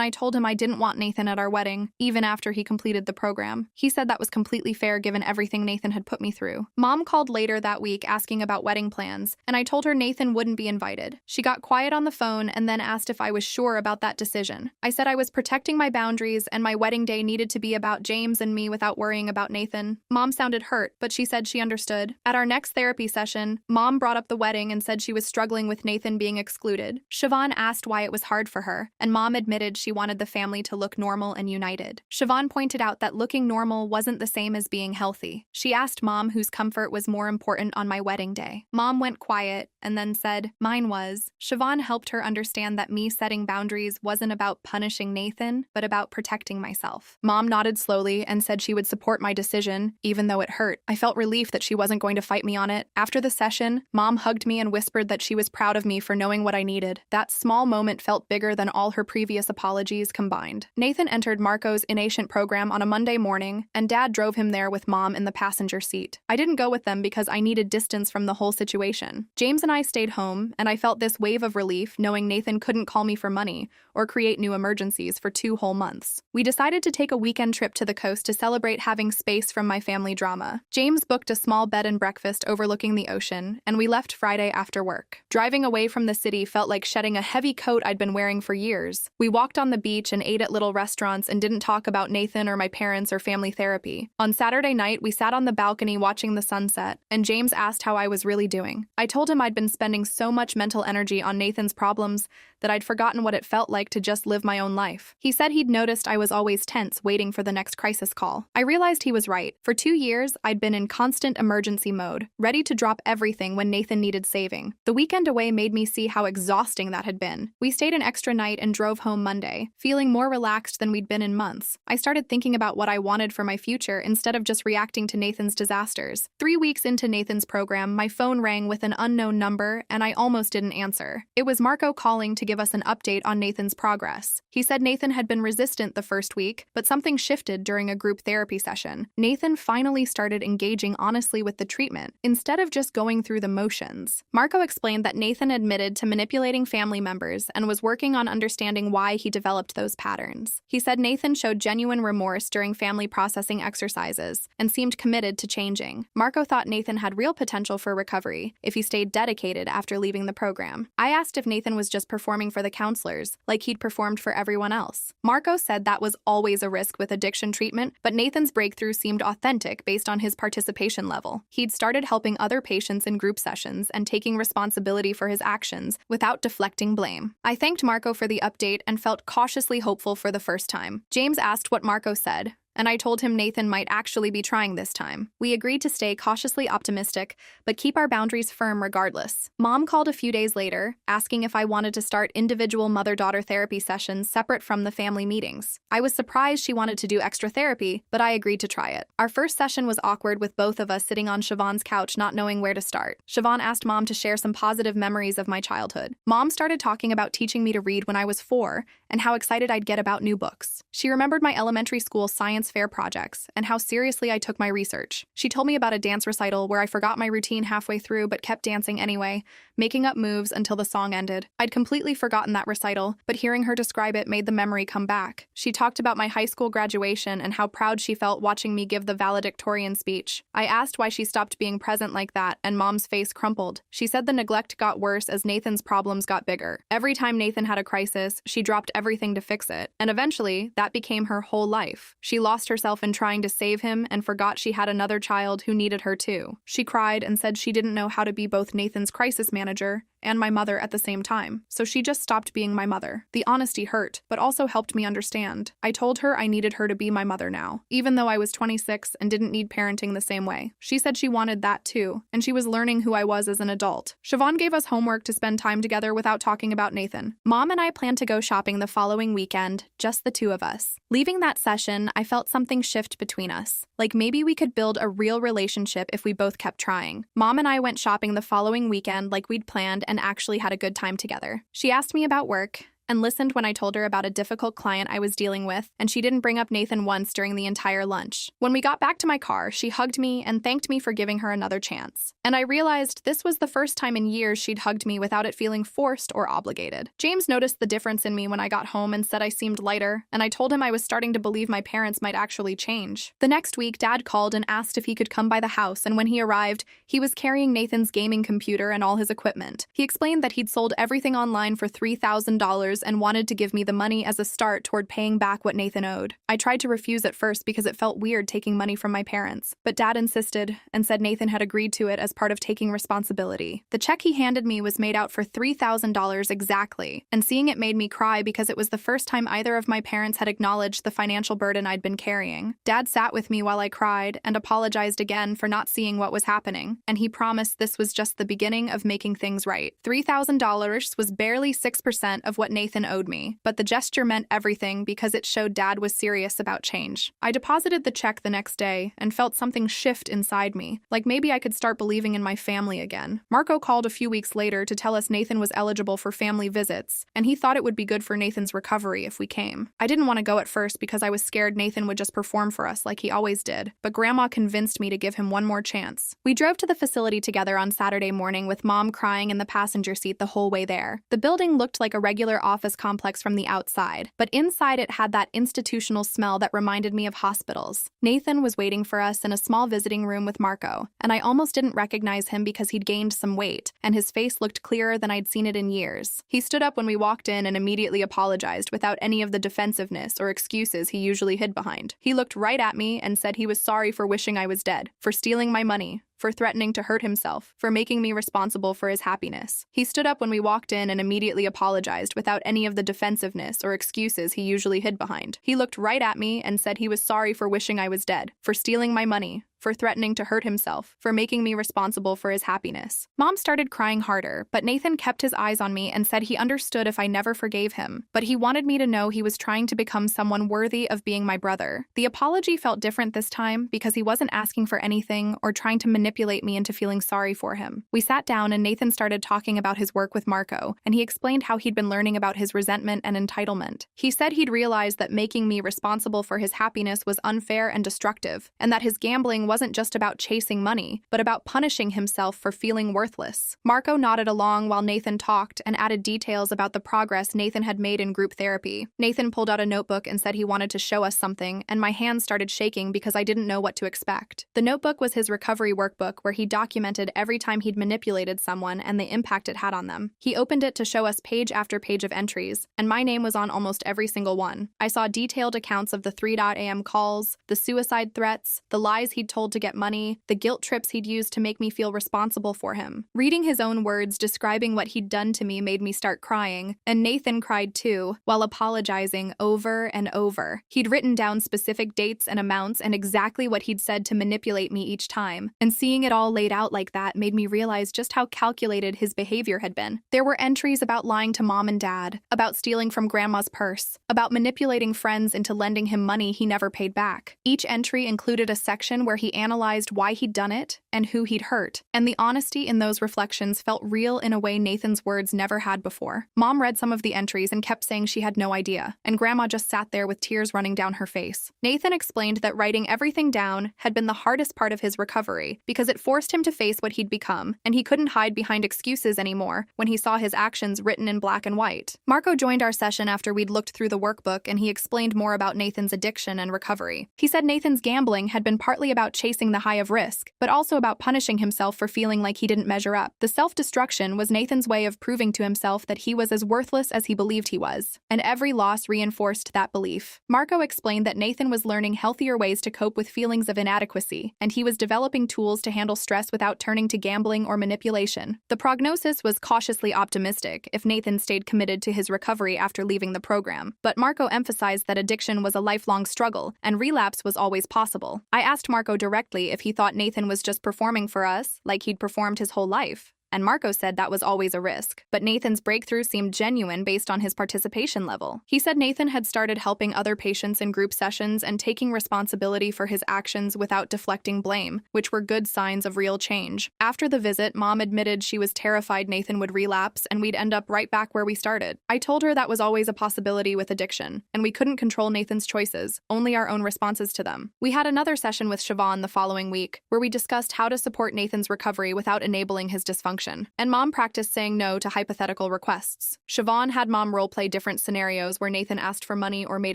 I told him I didn't want Nathan at our wedding, even after he completed the program. He said that was completely fair given everything Nathan had put me through. Mom called later that week asking about wedding plans, and I told her Nathan wouldn't be invited. She got quiet on the phone and then asked if I was sure about that decision. I said I was protecting my boundaries and my wedding day needed to be about James and me without worrying about Nathan. Mom sounded hurt, but she said she understood. At our next therapy session, Mom brought up the wedding and said she was struggling with Nathan being excluded. Siobhan asked why it was hard for her, and Mom admitted she wanted the family to look normal and united. Siobhan pointed out that looking normal wasn't the same as being healthy. She asked Mom whose comfort was more important on my wedding day. Mom went quiet and then said, "Mine was." Siobhan helped her understand that me setting boundaries wasn't about punishing Nathan, but about protecting myself. Mom nodded slowly and said she would support my decision, even though it hurt. I felt relief that she wasn't going to fight me on it. After the session, Mom hugged me and whispered that she was proud of me for knowing what I needed. That small moment felt bigger than all her previous apologies combined. Nathan entered Marco's inpatient program on a Monday morning, and Dad drove him there with Mom in the passenger seat. I didn't go with them because I needed distance from the whole situation. James and I stayed home, and I felt this wave of relief knowing Nathan couldn't call me for money or create new emergencies for 2 whole months. We decided to take a weekend trip to the coast to celebrate having space from my family drama. James booked a small bed and breakfast overlooking the ocean, and we left Friday after work. Driving away from the city felt like shedding a heavy coat I'd been wearing for years. We walked on the beach and ate at little restaurants and didn't talk about Nathan or my parents or family therapy. On Saturday night, we sat on the balcony watching the sunset, and James asked how I was really doing. I told him I'd been spending so much mental energy on Nathan's problems that I'd forgotten what it felt like to just live my own life. He said he'd noticed I was always tense, waiting for the next crisis call. I realized he was right. For 2 years, I'd been in constant emergency mode, ready to drop everything when Nathan needed saving. The weekend away made me see how exhausting that had been. We stayed an extra night and drove home Monday, feeling more relaxed than we'd been in months. I started thinking about what I wanted for my future instead of just reacting to Nathan's disasters. 3 weeks into Nathan's program, my phone rang with an unknown number, and I almost didn't answer. It was Marco calling to give us an update on Nathan's progress. He said Nathan had been resistant the first week, but something shifted during a group therapy session. Nathan finally started engaging honestly with the treatment, instead of just going through the motions. Marco explained that Nathan admitted to manipulating family members and was working on understanding why he developed those patterns. He said Nathan showed genuine remorse during family processing exercises and seemed committed to changing. Marco thought Nathan had real potential for recovery if he stayed dedicated after leaving the program. I asked if Nathan was just performing for the counselors, like he'd performed for everyone else. Marco said that was always a risk with addiction treatment, but Nathan's breakthrough seemed authentic based on his participation level. He'd started helping other patients in group sessions and taking responsibility for his actions without deflecting blame. I thanked Marco for the update and felt cautiously hopeful for the first time. James asked what Marco said, and I told him Nathan might actually be trying this time. We agreed to stay cautiously optimistic, but keep our boundaries firm regardless. Mom called a few days later, asking if I wanted to start individual mother-daughter therapy sessions separate from the family meetings. I was surprised she wanted to do extra therapy, but I agreed to try it. Our first session was awkward, with both of us sitting on Siobhan's couch not knowing where to start. Siobhan asked Mom to share some positive memories of my childhood. Mom started talking about teaching me to read when I was 4 and how excited I'd get about new books. She remembered my elementary school science science fair projects and how seriously I took my research. She told me about a dance recital where I forgot my routine halfway through but kept dancing anyway, making up moves until the song ended. I'd completely forgotten that recital, but hearing her describe it made the memory come back. She talked about my high school graduation and how proud she felt watching me give the valedictorian speech. I asked why she stopped being present like that, and Mom's face crumpled. She said the neglect got worse as Nathan's problems got bigger. Every time Nathan had a crisis, she dropped everything to fix it, and eventually, that became her whole life. She lost herself in trying to save him and forgot she had another child who needed her too. She cried and said she didn't know how to be both Nathan's crisis manager and my mother at the same time, so she just stopped being my mother. The honesty hurt, but also helped me understand. I told her I needed her to be my mother now, even though I was 26 and didn't need parenting the same way. She said she wanted that too, and she was learning who I was as an adult. Siobhan gave us homework to spend time together without talking about Nathan. Mom and I planned to go shopping the following weekend, just the two of us. Leaving that session, I felt something shift between us. Like maybe we could build a real relationship if we both kept trying. Mom and I went shopping the following weekend like we'd planned and actually had a good time together. She asked me about work and listened when I told her about a difficult client I was dealing with, and she didn't bring up Nathan once during the entire lunch. When we got back to my car, she hugged me and thanked me for giving her another chance. And I realized this was the first time in years she'd hugged me without it feeling forced or obligated. James noticed the difference in me when I got home and said I seemed lighter, and I told him I was starting to believe my parents might actually change. The next week, Dad called and asked if he could come by the house, and when he arrived, he was carrying Nathan's gaming computer and all his equipment. He explained that he'd sold everything online for $3,000 and wanted to give me the money as a start toward paying back what Nathan owed. I tried to refuse at first because it felt weird taking money from my parents, but Dad insisted and said Nathan had agreed to it as part of taking responsibility. The check he handed me was made out for $3,000 exactly, and seeing it made me cry because it was the first time either of my parents had acknowledged the financial burden I'd been carrying. Dad sat with me while I cried and apologized again for not seeing what was happening, and he promised this was just the beginning of making things right. $3,000 was barely 6% of what Nathan owed me, but the gesture meant everything because it showed Dad was serious about change. I deposited the check the next day and felt something shift inside me, like maybe I could start believing in my family again. Marco called a few weeks later to tell us Nathan was eligible for family visits, and he thought it would be good for Nathan's recovery if we came. I didn't want to go at first because I was scared Nathan would just perform for us like he always did, but Grandma convinced me to give him one more chance. We drove to the facility together on Saturday morning with Mom crying in the passenger seat the whole way there. The building looked like a regular office complex from the outside, but inside it had that institutional smell that reminded me of hospitals. Nathan was waiting for us in a small visiting room with Marco, and I almost didn't recognize him because he'd gained some weight, and his face looked clearer than I'd seen it in years. He stood up when we walked in and immediately apologized without any of the defensiveness or excuses he usually hid behind. He looked right at me and said he was sorry for wishing I was dead, for stealing my money, for threatening to hurt himself, for making me responsible for his happiness. He stood up when we walked in and immediately apologized without any of the defensiveness or excuses he usually hid behind. He looked right at me and said he was sorry for wishing I was dead, for stealing my money, for threatening to hurt himself, for making me responsible for his happiness. Mom started crying harder, but Nathan kept his eyes on me and said he understood if I never forgave him, but he wanted me to know he was trying to become someone worthy of being my brother. The apology felt different this time because he wasn't asking for anything or trying to manipulate me into feeling sorry for him. We sat down and Nathan started talking about his work with Marco, and he explained how he'd been learning about his resentment and entitlement. He said he'd realized that making me responsible for his happiness was unfair and destructive, and that his gambling wasn't just about chasing money, but about punishing himself for feeling worthless. Marco nodded along while Nathan talked and added details about the progress Nathan had made in group therapy. Nathan pulled out a notebook and said he wanted to show us something, and my hands started shaking because I didn't know what to expect. The notebook was his recovery workbook where he documented every time he'd manipulated someone and the impact it had on them. He opened it to show us page after page of entries, and my name was on almost every single one. I saw detailed accounts of the 3 a.m. calls, the suicide threats, the lies he'd told to get money, the guilt trips he'd used to make me feel responsible for him. Reading his own words describing what he'd done to me made me start crying, and Nathan cried too, while apologizing over and over. He'd written down specific dates and amounts and exactly what he'd said to manipulate me each time, and seeing it all laid out like that made me realize just how calculated his behavior had been. There were entries about lying to Mom and Dad, about stealing from Grandma's purse, about manipulating friends into lending him money he never paid back. Each entry included a section where he he analyzed why he'd done it and who he'd hurt, and the honesty in those reflections felt real in a way Nathan's words never had before. Mom read some of the entries and kept saying she had no idea, and Grandma just sat there with tears running down her face. Nathan explained that writing everything down had been the hardest part of his recovery because it forced him to face what he'd become, and he couldn't hide behind excuses anymore when he saw his actions written in black and white. Marco joined our session after we'd looked through the workbook, and he explained more about Nathan's addiction and recovery. He said Nathan's gambling had been partly about chasing the high of risk, but also about punishing himself for feeling like he didn't measure up. The self-destruction was Nathan's way of proving to himself that he was as worthless as he believed he was, and every loss reinforced that belief. Marco explained that Nathan was learning healthier ways to cope with feelings of inadequacy, and he was developing tools to handle stress without turning to gambling or manipulation. The prognosis was cautiously optimistic if Nathan stayed committed to his recovery after leaving the program, but Marco emphasized that addiction was a lifelong struggle, and relapse was always possible. I asked Marco directly if he thought Nathan was just performing for us, like he'd performed his whole life. And Marco said that was always a risk. But Nathan's breakthrough seemed genuine based on his participation level. He said Nathan had started helping other patients in group sessions and taking responsibility for his actions without deflecting blame, which were good signs of real change. After the visit, Mom admitted she was terrified Nathan would relapse and we'd end up right back where we started. I told her that was always a possibility with addiction, and we couldn't control Nathan's choices, only our own responses to them. We had another session with Siobhan the following week, where we discussed how to support Nathan's recovery without enabling his dysfunction. And Mom practiced saying no to hypothetical requests. Siobhan had Mom roleplay different scenarios where Nathan asked for money or made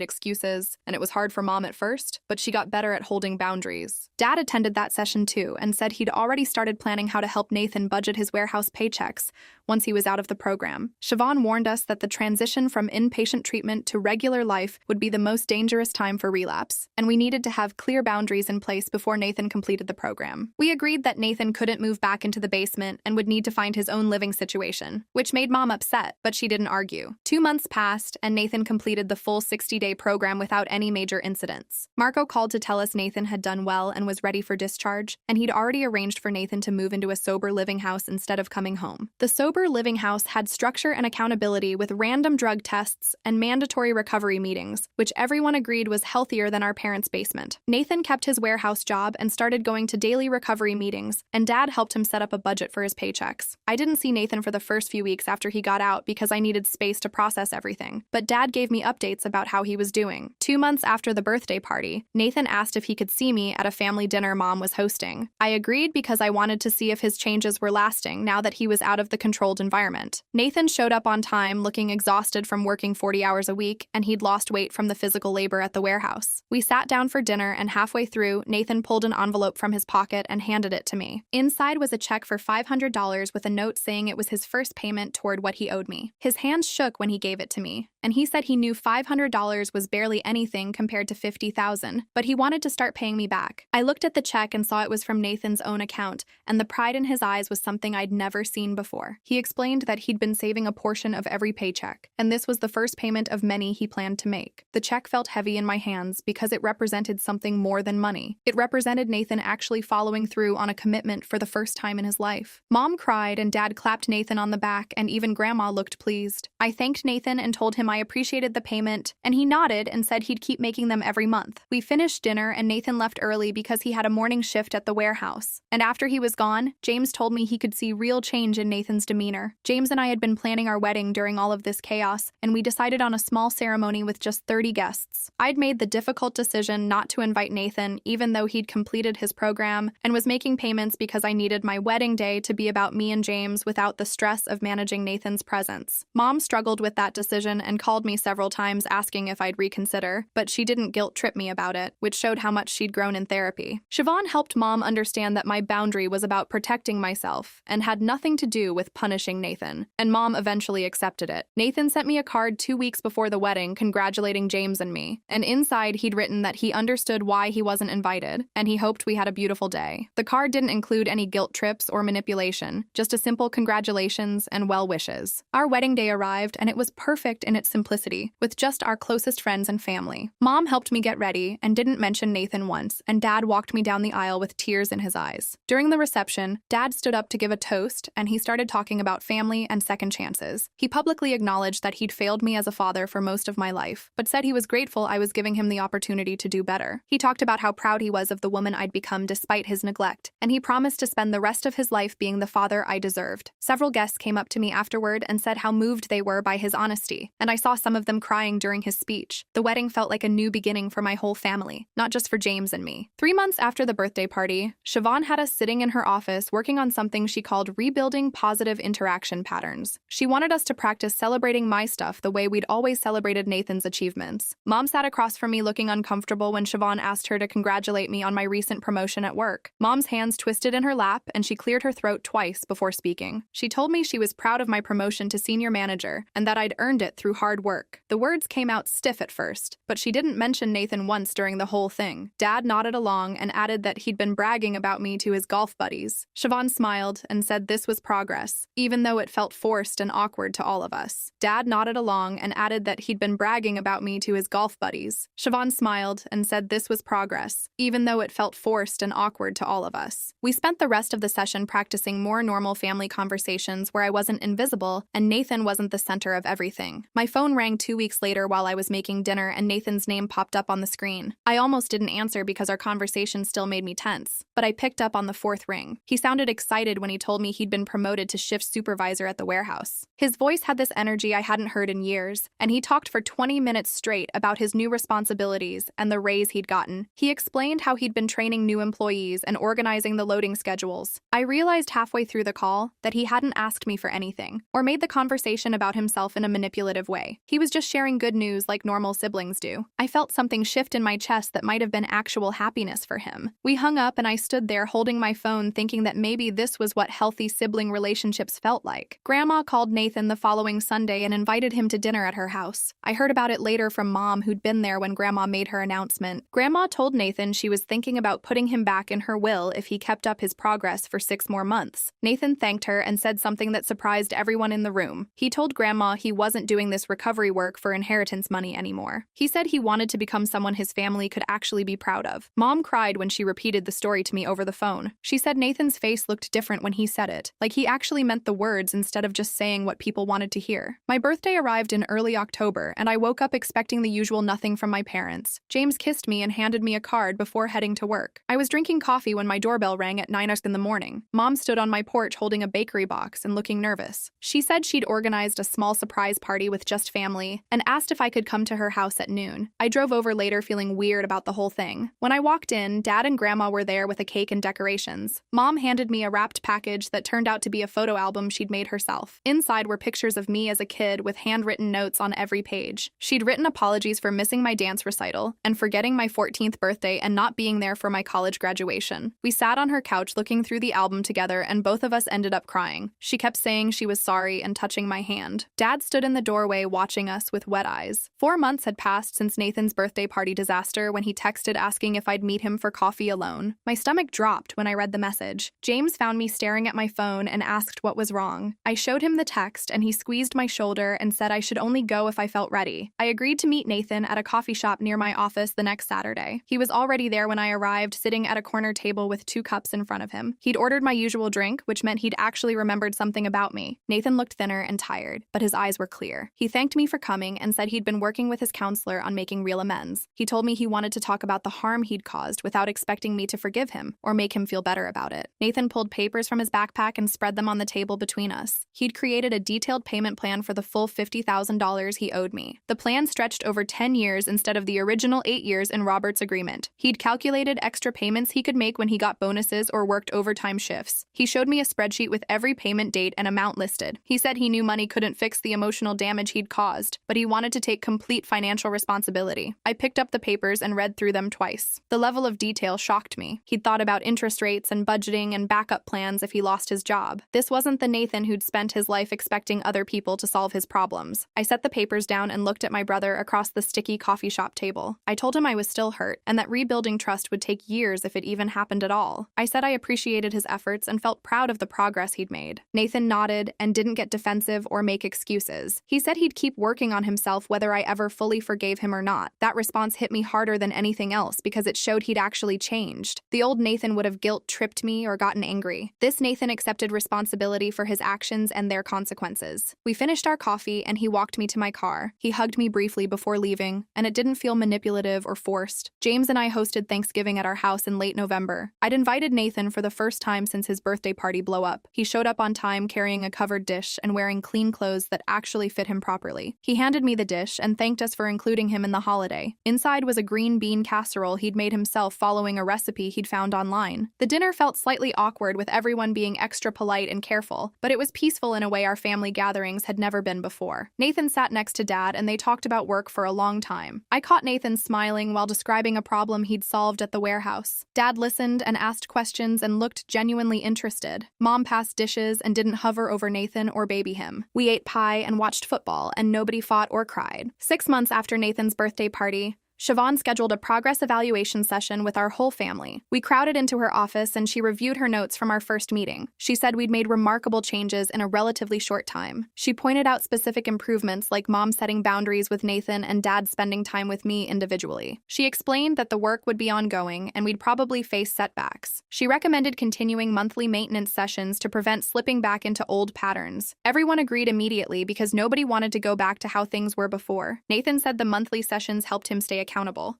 excuses, and it was hard for Mom at first, but she got better at holding boundaries. Dad attended that session too and said he'd already started planning how to help Nathan budget his warehouse paychecks once he was out of the program. Siobhan warned us that the transition from inpatient treatment to regular life would be the most dangerous time for relapse, and we needed to have clear boundaries in place before Nathan completed the program. We agreed that Nathan couldn't move back into the basement and would need to find his own living situation, which made Mom upset, but she didn't argue. 2 months passed, and Nathan completed the full 60-day program without any major incidents. Marco called to tell us Nathan had done well and was ready for discharge, and he'd already arranged for Nathan to move into a sober living house instead of coming home. The sober living house had structure and accountability with random drug tests and mandatory recovery meetings, which everyone agreed was healthier than our parents' basement. Nathan kept his warehouse job and started going to daily recovery meetings, and Dad helped him set up a budget for his paychecks. I didn't see Nathan for the first few weeks after he got out because I needed space to process everything, but Dad gave me updates about how he was doing. 2 months after the birthday party, Nathan asked if he could see me at a family dinner Mom was hosting. I agreed because I wanted to see if his changes were lasting now that he was out of the controlled environment. Nathan showed up on time looking exhausted from working 40 hours a week, and he'd lost weight from the physical labor at the warehouse. We sat down for dinner, and halfway through, Nathan pulled an envelope from his pocket and handed it to me. Inside was a check for $500 with a note saying it was his first payment toward what he owed me. His hands shook when he gave it to me, and he said he knew $500 was barely anything compared to $50,000, but he wanted to start paying me back. I looked at the check and saw it was from Nathan's own account, and the pride in his eyes was something I'd never seen before. He explained that he'd been saving a portion of every paycheck, and this was the first payment of many he planned to make. The check felt heavy in my hands because it represented something more than money. It represented Nathan actually following through on a commitment for the first time in his life. Mom cried and Dad clapped Nathan on the back, and even Grandma looked pleased. I thanked Nathan and told him I appreciated the payment, and he nodded and said he'd keep making them every month. We finished dinner and Nathan left early because he had a morning shift at the warehouse. And after he was gone, James told me he could see real change in Nathan's demeanor. James and I had been planning our wedding during all of this chaos, and we decided on a small ceremony with just 30 guests. I'd made the difficult decision not to invite Nathan, even though he'd completed his program, and was making payments because I needed my wedding day to be about me and James without the stress of managing Nathan's presence. Mom struggled with that decision and called me several times asking if I'd reconsider, but she didn't guilt-trip me about it, which showed how much she'd grown in therapy. Siobhan helped Mom understand that my boundary was about protecting myself and had nothing to do with punishing Nathan, and Mom eventually accepted it. Nathan sent me a card 2 weeks before the wedding congratulating James and me, and inside he'd written that he understood why he wasn't invited, and he hoped we had a beautiful day. The card didn't include any guilt trips or manipulation, just a simple congratulations and well wishes. Our wedding day arrived, and it was perfect in its simplicity, with just our closest friends and family. Mom helped me get ready and didn't mention Nathan once, and Dad walked me down the aisle with tears in his eyes. During the reception, Dad stood up to give a toast, and he started talking about family and second chances. He publicly acknowledged that he'd failed me as a father for most of my life, but said he was grateful I was giving him the opportunity to do better. He talked about how proud he was of the woman I'd become despite his neglect, and he promised to spend the rest of his life being the father I deserved. Several guests came up to me afterward and said how moved they were by his honesty, and I saw some of them crying during his speech. The wedding felt like a new beginning for my whole family, not just for James and me. 3 months after the birthday party, Siobhan had us sitting in her office working on something she called rebuilding positive interaction patterns. She wanted us to practice celebrating my stuff the way we'd always celebrated Nathan's achievements. Mom sat across from me looking uncomfortable when Siobhan asked her to congratulate me on my recent promotion at work. Mom's hands twisted in her lap and she cleared her throat twice before speaking. She told me she was proud of my promotion to senior manager and that I'd earned it through hard work. The words came out stiff at first, but she didn't mention Nathan once during the whole thing. Dad nodded along and added that he'd been bragging about me to his golf buddies. Siobhan smiled and said this was progress, even though it felt forced and awkward to all of us. Dad nodded along and added that he'd been bragging about me to his golf buddies. Siobhan smiled and said this was progress, even though it felt forced and awkward to all of us. We spent the rest of the session practicing more normal family conversations where I wasn't invisible and Nathan wasn't the center of everything. My phone rang 2 weeks later while I was making dinner and Nathan's name popped up on the screen. I almost didn't answer because our conversation still made me tense, but I picked up on the 4th ring. He sounded excited when he told me he'd been promoted to shift supervisor at the warehouse. His voice had this energy I hadn't heard in years, and he talked for 20 minutes straight about his new responsibilities and the raise he'd gotten. He explained how he'd been training new employees and organizing the loading schedules. I realized halfway through the call that he hadn't asked me for anything or made the conversation about himself in a manipulative way. He was just sharing good news like normal siblings do. I felt something shift in my chest that might have been actual happiness for him. We hung up and I stood there holding my phone thinking that maybe this was what healthy sibling relationships felt like. Grandma called Nathan the following Sunday and invited him to dinner at her house. I heard about it later from Mom, who'd been there when Grandma made her announcement. Grandma told Nathan she was thinking about putting him back in her will if he kept up his progress for 6 more months. Nathan thanked her and said something that surprised everyone in the room. He told Grandma he wasn't doing this recovery work for inheritance money anymore. He said he wanted to become someone his family could actually be proud of. Mom cried when she repeated the story to me over the phone. She said Nathan's face looked different when he said it, like he actually meant the words instead of just saying what people wanted to hear. My birthday arrived in early October, and I woke up expecting the usual nothing from my parents. James kissed me and handed me a card before heading to work. I was drinking coffee when my doorbell rang at 9 in the morning. Mom stood on my porch holding a bakery box and looking nervous. She said she'd organized a small surprise party with just family and asked if I could come to her house at noon. I drove over later feeling weird about the whole thing. When I walked in, Dad and Grandma were there with a cake and decorations. Mom handed me a wrapped package that turned out to be a photo album she'd made herself. Inside were pictures of me as a kid with handwritten notes on every page. She'd written apologies for missing my dance recital and forgetting my 14th birthday and not being there for my college graduation. We sat on her couch looking through the album together and both of us ended up crying. She kept saying she was sorry and touching my hand. Dad stood in the doorway watching us with wet eyes. 4 months had passed since Nathan's birthday party disaster when he texted asking if I'd meet him for coffee alone. My stomach dropped when I read the message. James found me staring at my phone and asked what was wrong. I showed him the text and he squeezed my shoulder and said I should only go if I felt ready. I agreed to meet Nathan at a coffee shop near my office the next Saturday. He was already there when I arrived, sitting at a corner table with 2 cups in front of him. He'd ordered my usual drink, which meant he'd actually remembered something about me. Nathan looked thinner and tired, but his eyes were clear. He thanked me for coming and said he'd been working with his counselor on making real amends. He told me he wanted to talk about the harm he'd caused without expecting me to forgive him or make him feel better about it. Nathan pulled papers from his backpack and spread them on the table between us. He'd created a detailed payment plan for the full $50,000 he owed me. The plan stretched over 10 years instead of the original 8 years in Robert's agreement. He'd calculated extra payments he could make when he got bonuses or worked overtime shifts. He showed me a spreadsheet with every payment date and amount listed. He said he knew money couldn't fix the emotional damage he'd caused, but he wanted to take complete financial responsibility. I picked up the papers and read through them twice. The level of detail shocked me. He'd thought about interest rates and budgeting and backup plans if he lost his job. This wasn't the Nathan who'd spent his life expecting other people to solve his problems. I set the papers down and looked at my brother across the sticky coffee shop table. I told him I was still hurt and that rebuilding trust would take years if it even happened at all. I said I appreciated his efforts and felt proud of the progress he'd made. Nathan nodded and didn't get defensive or make excuses. He said he'd keep working on himself whether I ever fully forgave him or not. That response hit me harder than anything else because it showed he'd actually changed. The old Nathan would have guilt-tripped me or gotten angry. This Nathan accepted responsibility for his actions and their consequences. We finished our coffee and he walked me to my car. He hugged me briefly before leaving, and it didn't feel manipulative or forced. James and I hosted Thanksgiving at our house in late November. I'd invited Nathan for the first time since his birthday party blow up. He showed up on time carrying a covered dish and wearing clean clothes that actually fit him properly. He handed me the dish and thanked us for including him in the holiday. Inside was a green bean casserole he'd made himself following a recipe he'd found online. The dinner felt slightly awkward with everyone being extra polite and careful, but it was peaceful in a way our family gatherings had never been before. Nathan sat next to Dad and they talked about work for a long time. I caught Nathan smiling while describing a problem he'd solved at the warehouse. Dad listened and asked questions and looked genuinely interested. Mom passed dishes and didn't hover over Nathan or baby him. We ate pie and watched football, and nobody fought or cried. 6 months after Nathan's birthday party, Siobhan scheduled a progress evaluation session with our whole family. We crowded into her office and she reviewed her notes from our first meeting. She said we'd made remarkable changes in a relatively short time. She pointed out specific improvements like Mom setting boundaries with Nathan and Dad spending time with me individually. She explained that the work would be ongoing and we'd probably face setbacks. She recommended continuing monthly maintenance sessions to prevent slipping back into old patterns. Everyone agreed immediately because nobody wanted to go back to how things were before. Nathan said the monthly sessions helped him stay accountable.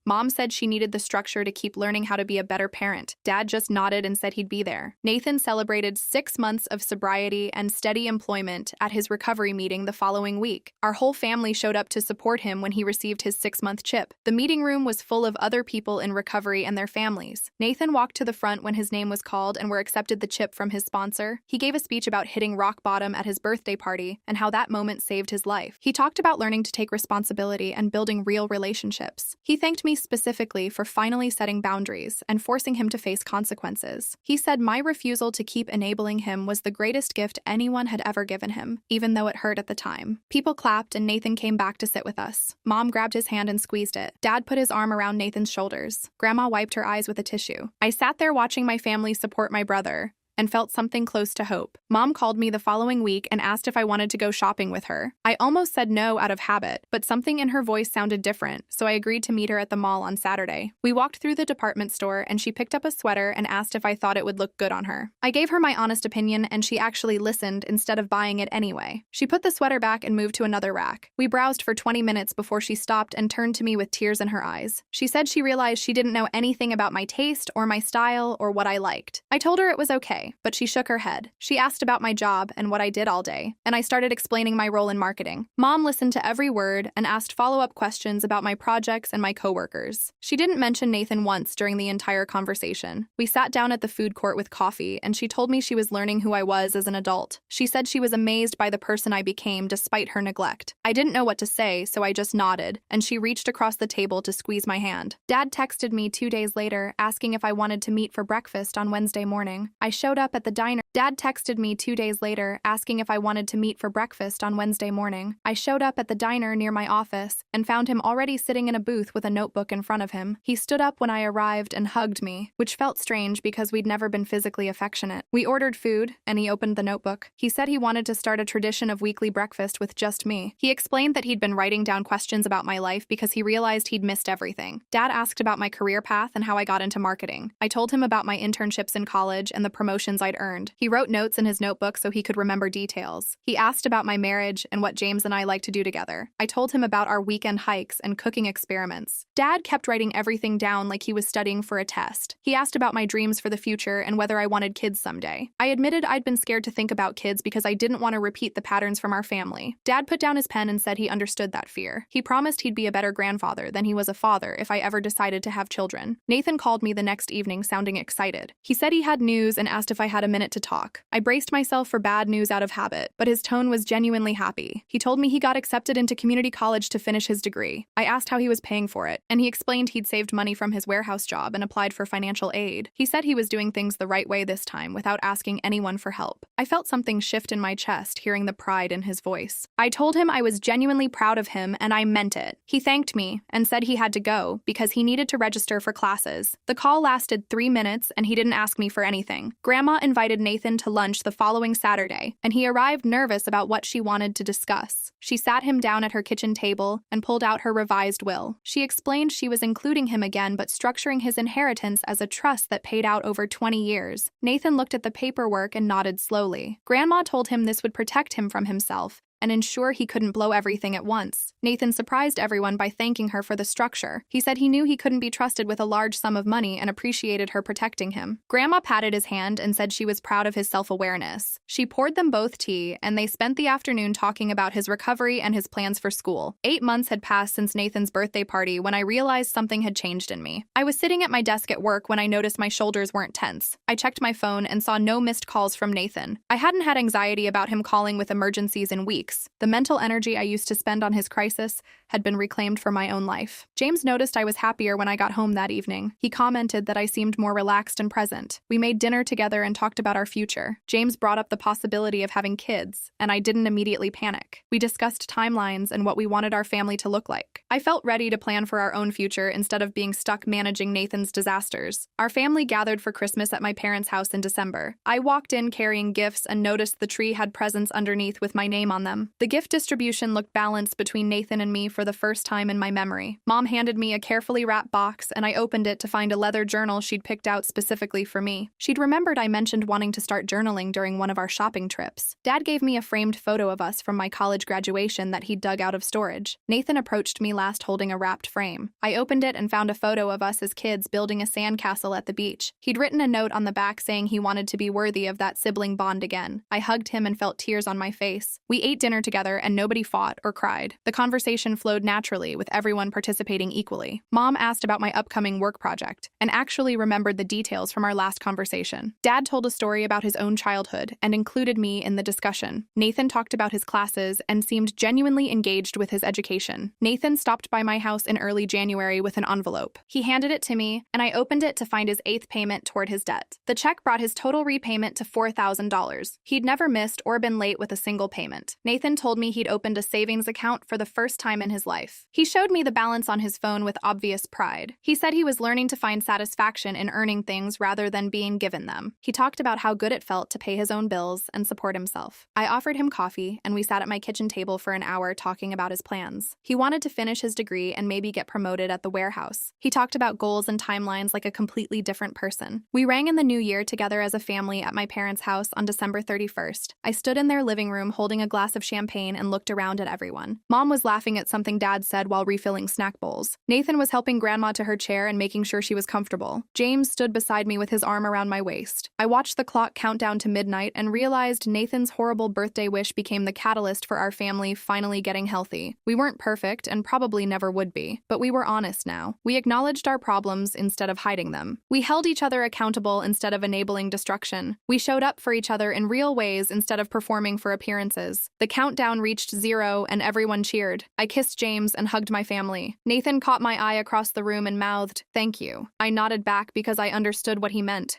Mom said she needed the structure to keep learning how to be a better parent. Dad just nodded and said he'd be there. Nathan celebrated 6 months of sobriety and steady employment at his recovery meeting the following week. Our whole family showed up to support him when he received his 6-month chip. The meeting room was full of other people in recovery and their families. Nathan walked to the front when his name was called and were accepted the chip from his sponsor. He gave a speech about hitting rock bottom at his birthday party and how that moment saved his life. He talked about learning to take responsibility and building real relationships. He thanked me specifically for finally setting boundaries and forcing him to face consequences. He said my refusal to keep enabling him was the greatest gift anyone had ever given him, even though it hurt at the time. People clapped and Nathan came back to sit with us. Mom grabbed his hand and squeezed it. Dad put his arm around Nathan's shoulders. Grandma wiped her eyes with a tissue. I sat there watching my family support my brother and felt something close to hope. Mom called me the following week and asked if I wanted to go shopping with her. I almost said no out of habit, but something in her voice sounded different, so I agreed to meet her at the mall on Saturday. We walked through the department store and she picked up a sweater and asked if I thought it would look good on her. I gave her my honest opinion and she actually listened instead of buying it anyway. She put the sweater back and moved to another rack. We browsed for 20 minutes before she stopped and turned to me with tears in her eyes. She said she realized she didn't know anything about my taste or my style or what I liked. I told her it was okay, but she shook her head. She asked about my job and what I did all day, and I started explaining my role in marketing. Mom listened to every word and asked follow-up questions about my projects and my coworkers. She didn't mention Nathan once during the entire conversation. We sat down at the food court with coffee, and she told me she was learning who I was as an adult. She said she was amazed by the person I became despite her neglect. I didn't know what to say, so I just nodded, and she reached across the table to squeeze my hand. Dad texted me 2 days later, asking if I wanted to meet for breakfast on Wednesday morning. I showed up at the diner. Dad texted me 2 days later, asking if I wanted to meet for breakfast on Wednesday morning. I showed up at the diner near my office and found him already sitting in a booth with a notebook in front of him. He stood up when I arrived and hugged me, which felt strange because we'd never been physically affectionate. We ordered food, and he opened the notebook. He said he wanted to start a tradition of weekly breakfast with just me. He explained that he'd been writing down questions about my life because he realized he'd missed everything. Dad asked about my career path and how I got into marketing. I told him about my internships in college and the promotions I'd earned. He wrote notes in his notebook so he could remember details. He asked about my marriage and what James and I like to do together. I told him about our weekend hikes and cooking experiments. Dad kept writing everything down like he was studying for a test. He asked about my dreams for the future and whether I wanted kids someday. I admitted I'd been scared to think about kids because I didn't want to repeat the patterns from our family. Dad put down his pen and said he understood that fear. He promised he'd be a better grandfather than he was a father if I ever decided to have children. Nathan called me the next evening sounding excited. He said he had news and asked if I had a minute to talk. I braced myself for bad news out of habit, but his tone was genuinely happy. He told me he got accepted into community college to finish his degree. I asked how he was paying for it, and he explained he'd saved money from his warehouse job and applied for financial aid. He said he was doing things the right way this time without asking anyone for help. I felt something shift in my chest hearing the pride in his voice. I told him I was genuinely proud of him and I meant it. He thanked me and said he had to go because he needed to register for classes. The call lasted 3 minutes and he didn't ask me for anything. Grandma Grandma invited Nathan to lunch the following Saturday, and he arrived nervous about what she wanted to discuss. She sat him down at her kitchen table and pulled out her revised will. She explained she was including him again but structuring his inheritance as a trust that paid out over 20 years. Nathan looked at the paperwork and nodded slowly. Grandma told him this would protect him from himself and ensure he couldn't blow everything at once. Nathan surprised everyone by thanking her for the structure. He said he knew he couldn't be trusted with a large sum of money and appreciated her protecting him. Grandma patted his hand and said she was proud of his self-awareness. She poured them both tea, and they spent the afternoon talking about his recovery and his plans for school. 8 months had passed since Nathan's birthday party when I realized something had changed in me. I was sitting at my desk at work when I noticed my shoulders weren't tense. I checked my phone and saw no missed calls from Nathan. I hadn't had anxiety about him calling with emergencies in weeks. The mental energy I used to spend on his crisis had been reclaimed for my own life. James noticed I was happier when I got home that evening. He commented that I seemed more relaxed and present. We made dinner together and talked about our future. James brought up the possibility of having kids, and I didn't immediately panic. We discussed timelines and what we wanted our family to look like. I felt ready to plan for our own future instead of being stuck managing Nathan's disasters. Our family gathered for Christmas at my parents' house in December. I walked in carrying gifts and noticed the tree had presents underneath with my name on them. The gift distribution looked balanced between Nathan and me for the first time in my memory. Mom handed me a carefully wrapped box, and I opened it to find a leather journal she'd picked out specifically for me. She'd remembered I mentioned wanting to start journaling during one of our shopping trips. Dad gave me a framed photo of us from my college graduation that he'd dug out of storage. Nathan approached me last holding a wrapped frame. I opened it and found a photo of us as kids building a sandcastle at the beach. He'd written a note on the back saying he wanted to be worthy of that sibling bond again. I hugged him and felt tears on my face. We ate dinner together and nobody fought or cried. The conversation flowed naturally, with everyone participating equally. Mom asked about my upcoming work project and actually remembered the details from our last conversation. Dad told a story about his own childhood and included me in the discussion. Nathan talked about his classes and seemed genuinely engaged with his education. Nathan stopped by my house in early January with an envelope. He handed it to me, and I opened it to find his 8th payment toward his debt. The check brought his total repayment to $4,000. He'd never missed or been late with a single payment. Nathan told me he'd opened a savings account for the first time in his life. He showed me the balance on his phone with obvious pride. He said he was learning to find satisfaction in earning things rather than being given them. He talked about how good it felt to pay his own bills and support himself. I offered him coffee, and we sat at my kitchen table for an hour talking about his plans. He wanted to finish his degree and maybe get promoted at the warehouse. He talked about goals and timelines like a completely different person. We rang in the new year together as a family at my parents' house on December 31st. I stood in their living room holding a glass of champagne and looked around at everyone. Mom was laughing at something Dad said while refilling snack bowls. Nathan was helping Grandma to her chair and making sure she was comfortable. James stood beside me with his arm around my waist. I watched the clock count down to midnight and realized Nathan's horrible birthday wish became the catalyst for our family finally getting healthy. We weren't perfect and probably never would be, but we were honest now. We acknowledged our problems instead of hiding them. We held each other accountable instead of enabling destruction. We showed up for each other in real ways instead of performing for appearances. The countdown reached 0 and everyone cheered. I kissed James and hugged my family. Nathan caught my eye across the room and mouthed, "Thank you." I nodded back because I understood what he meant.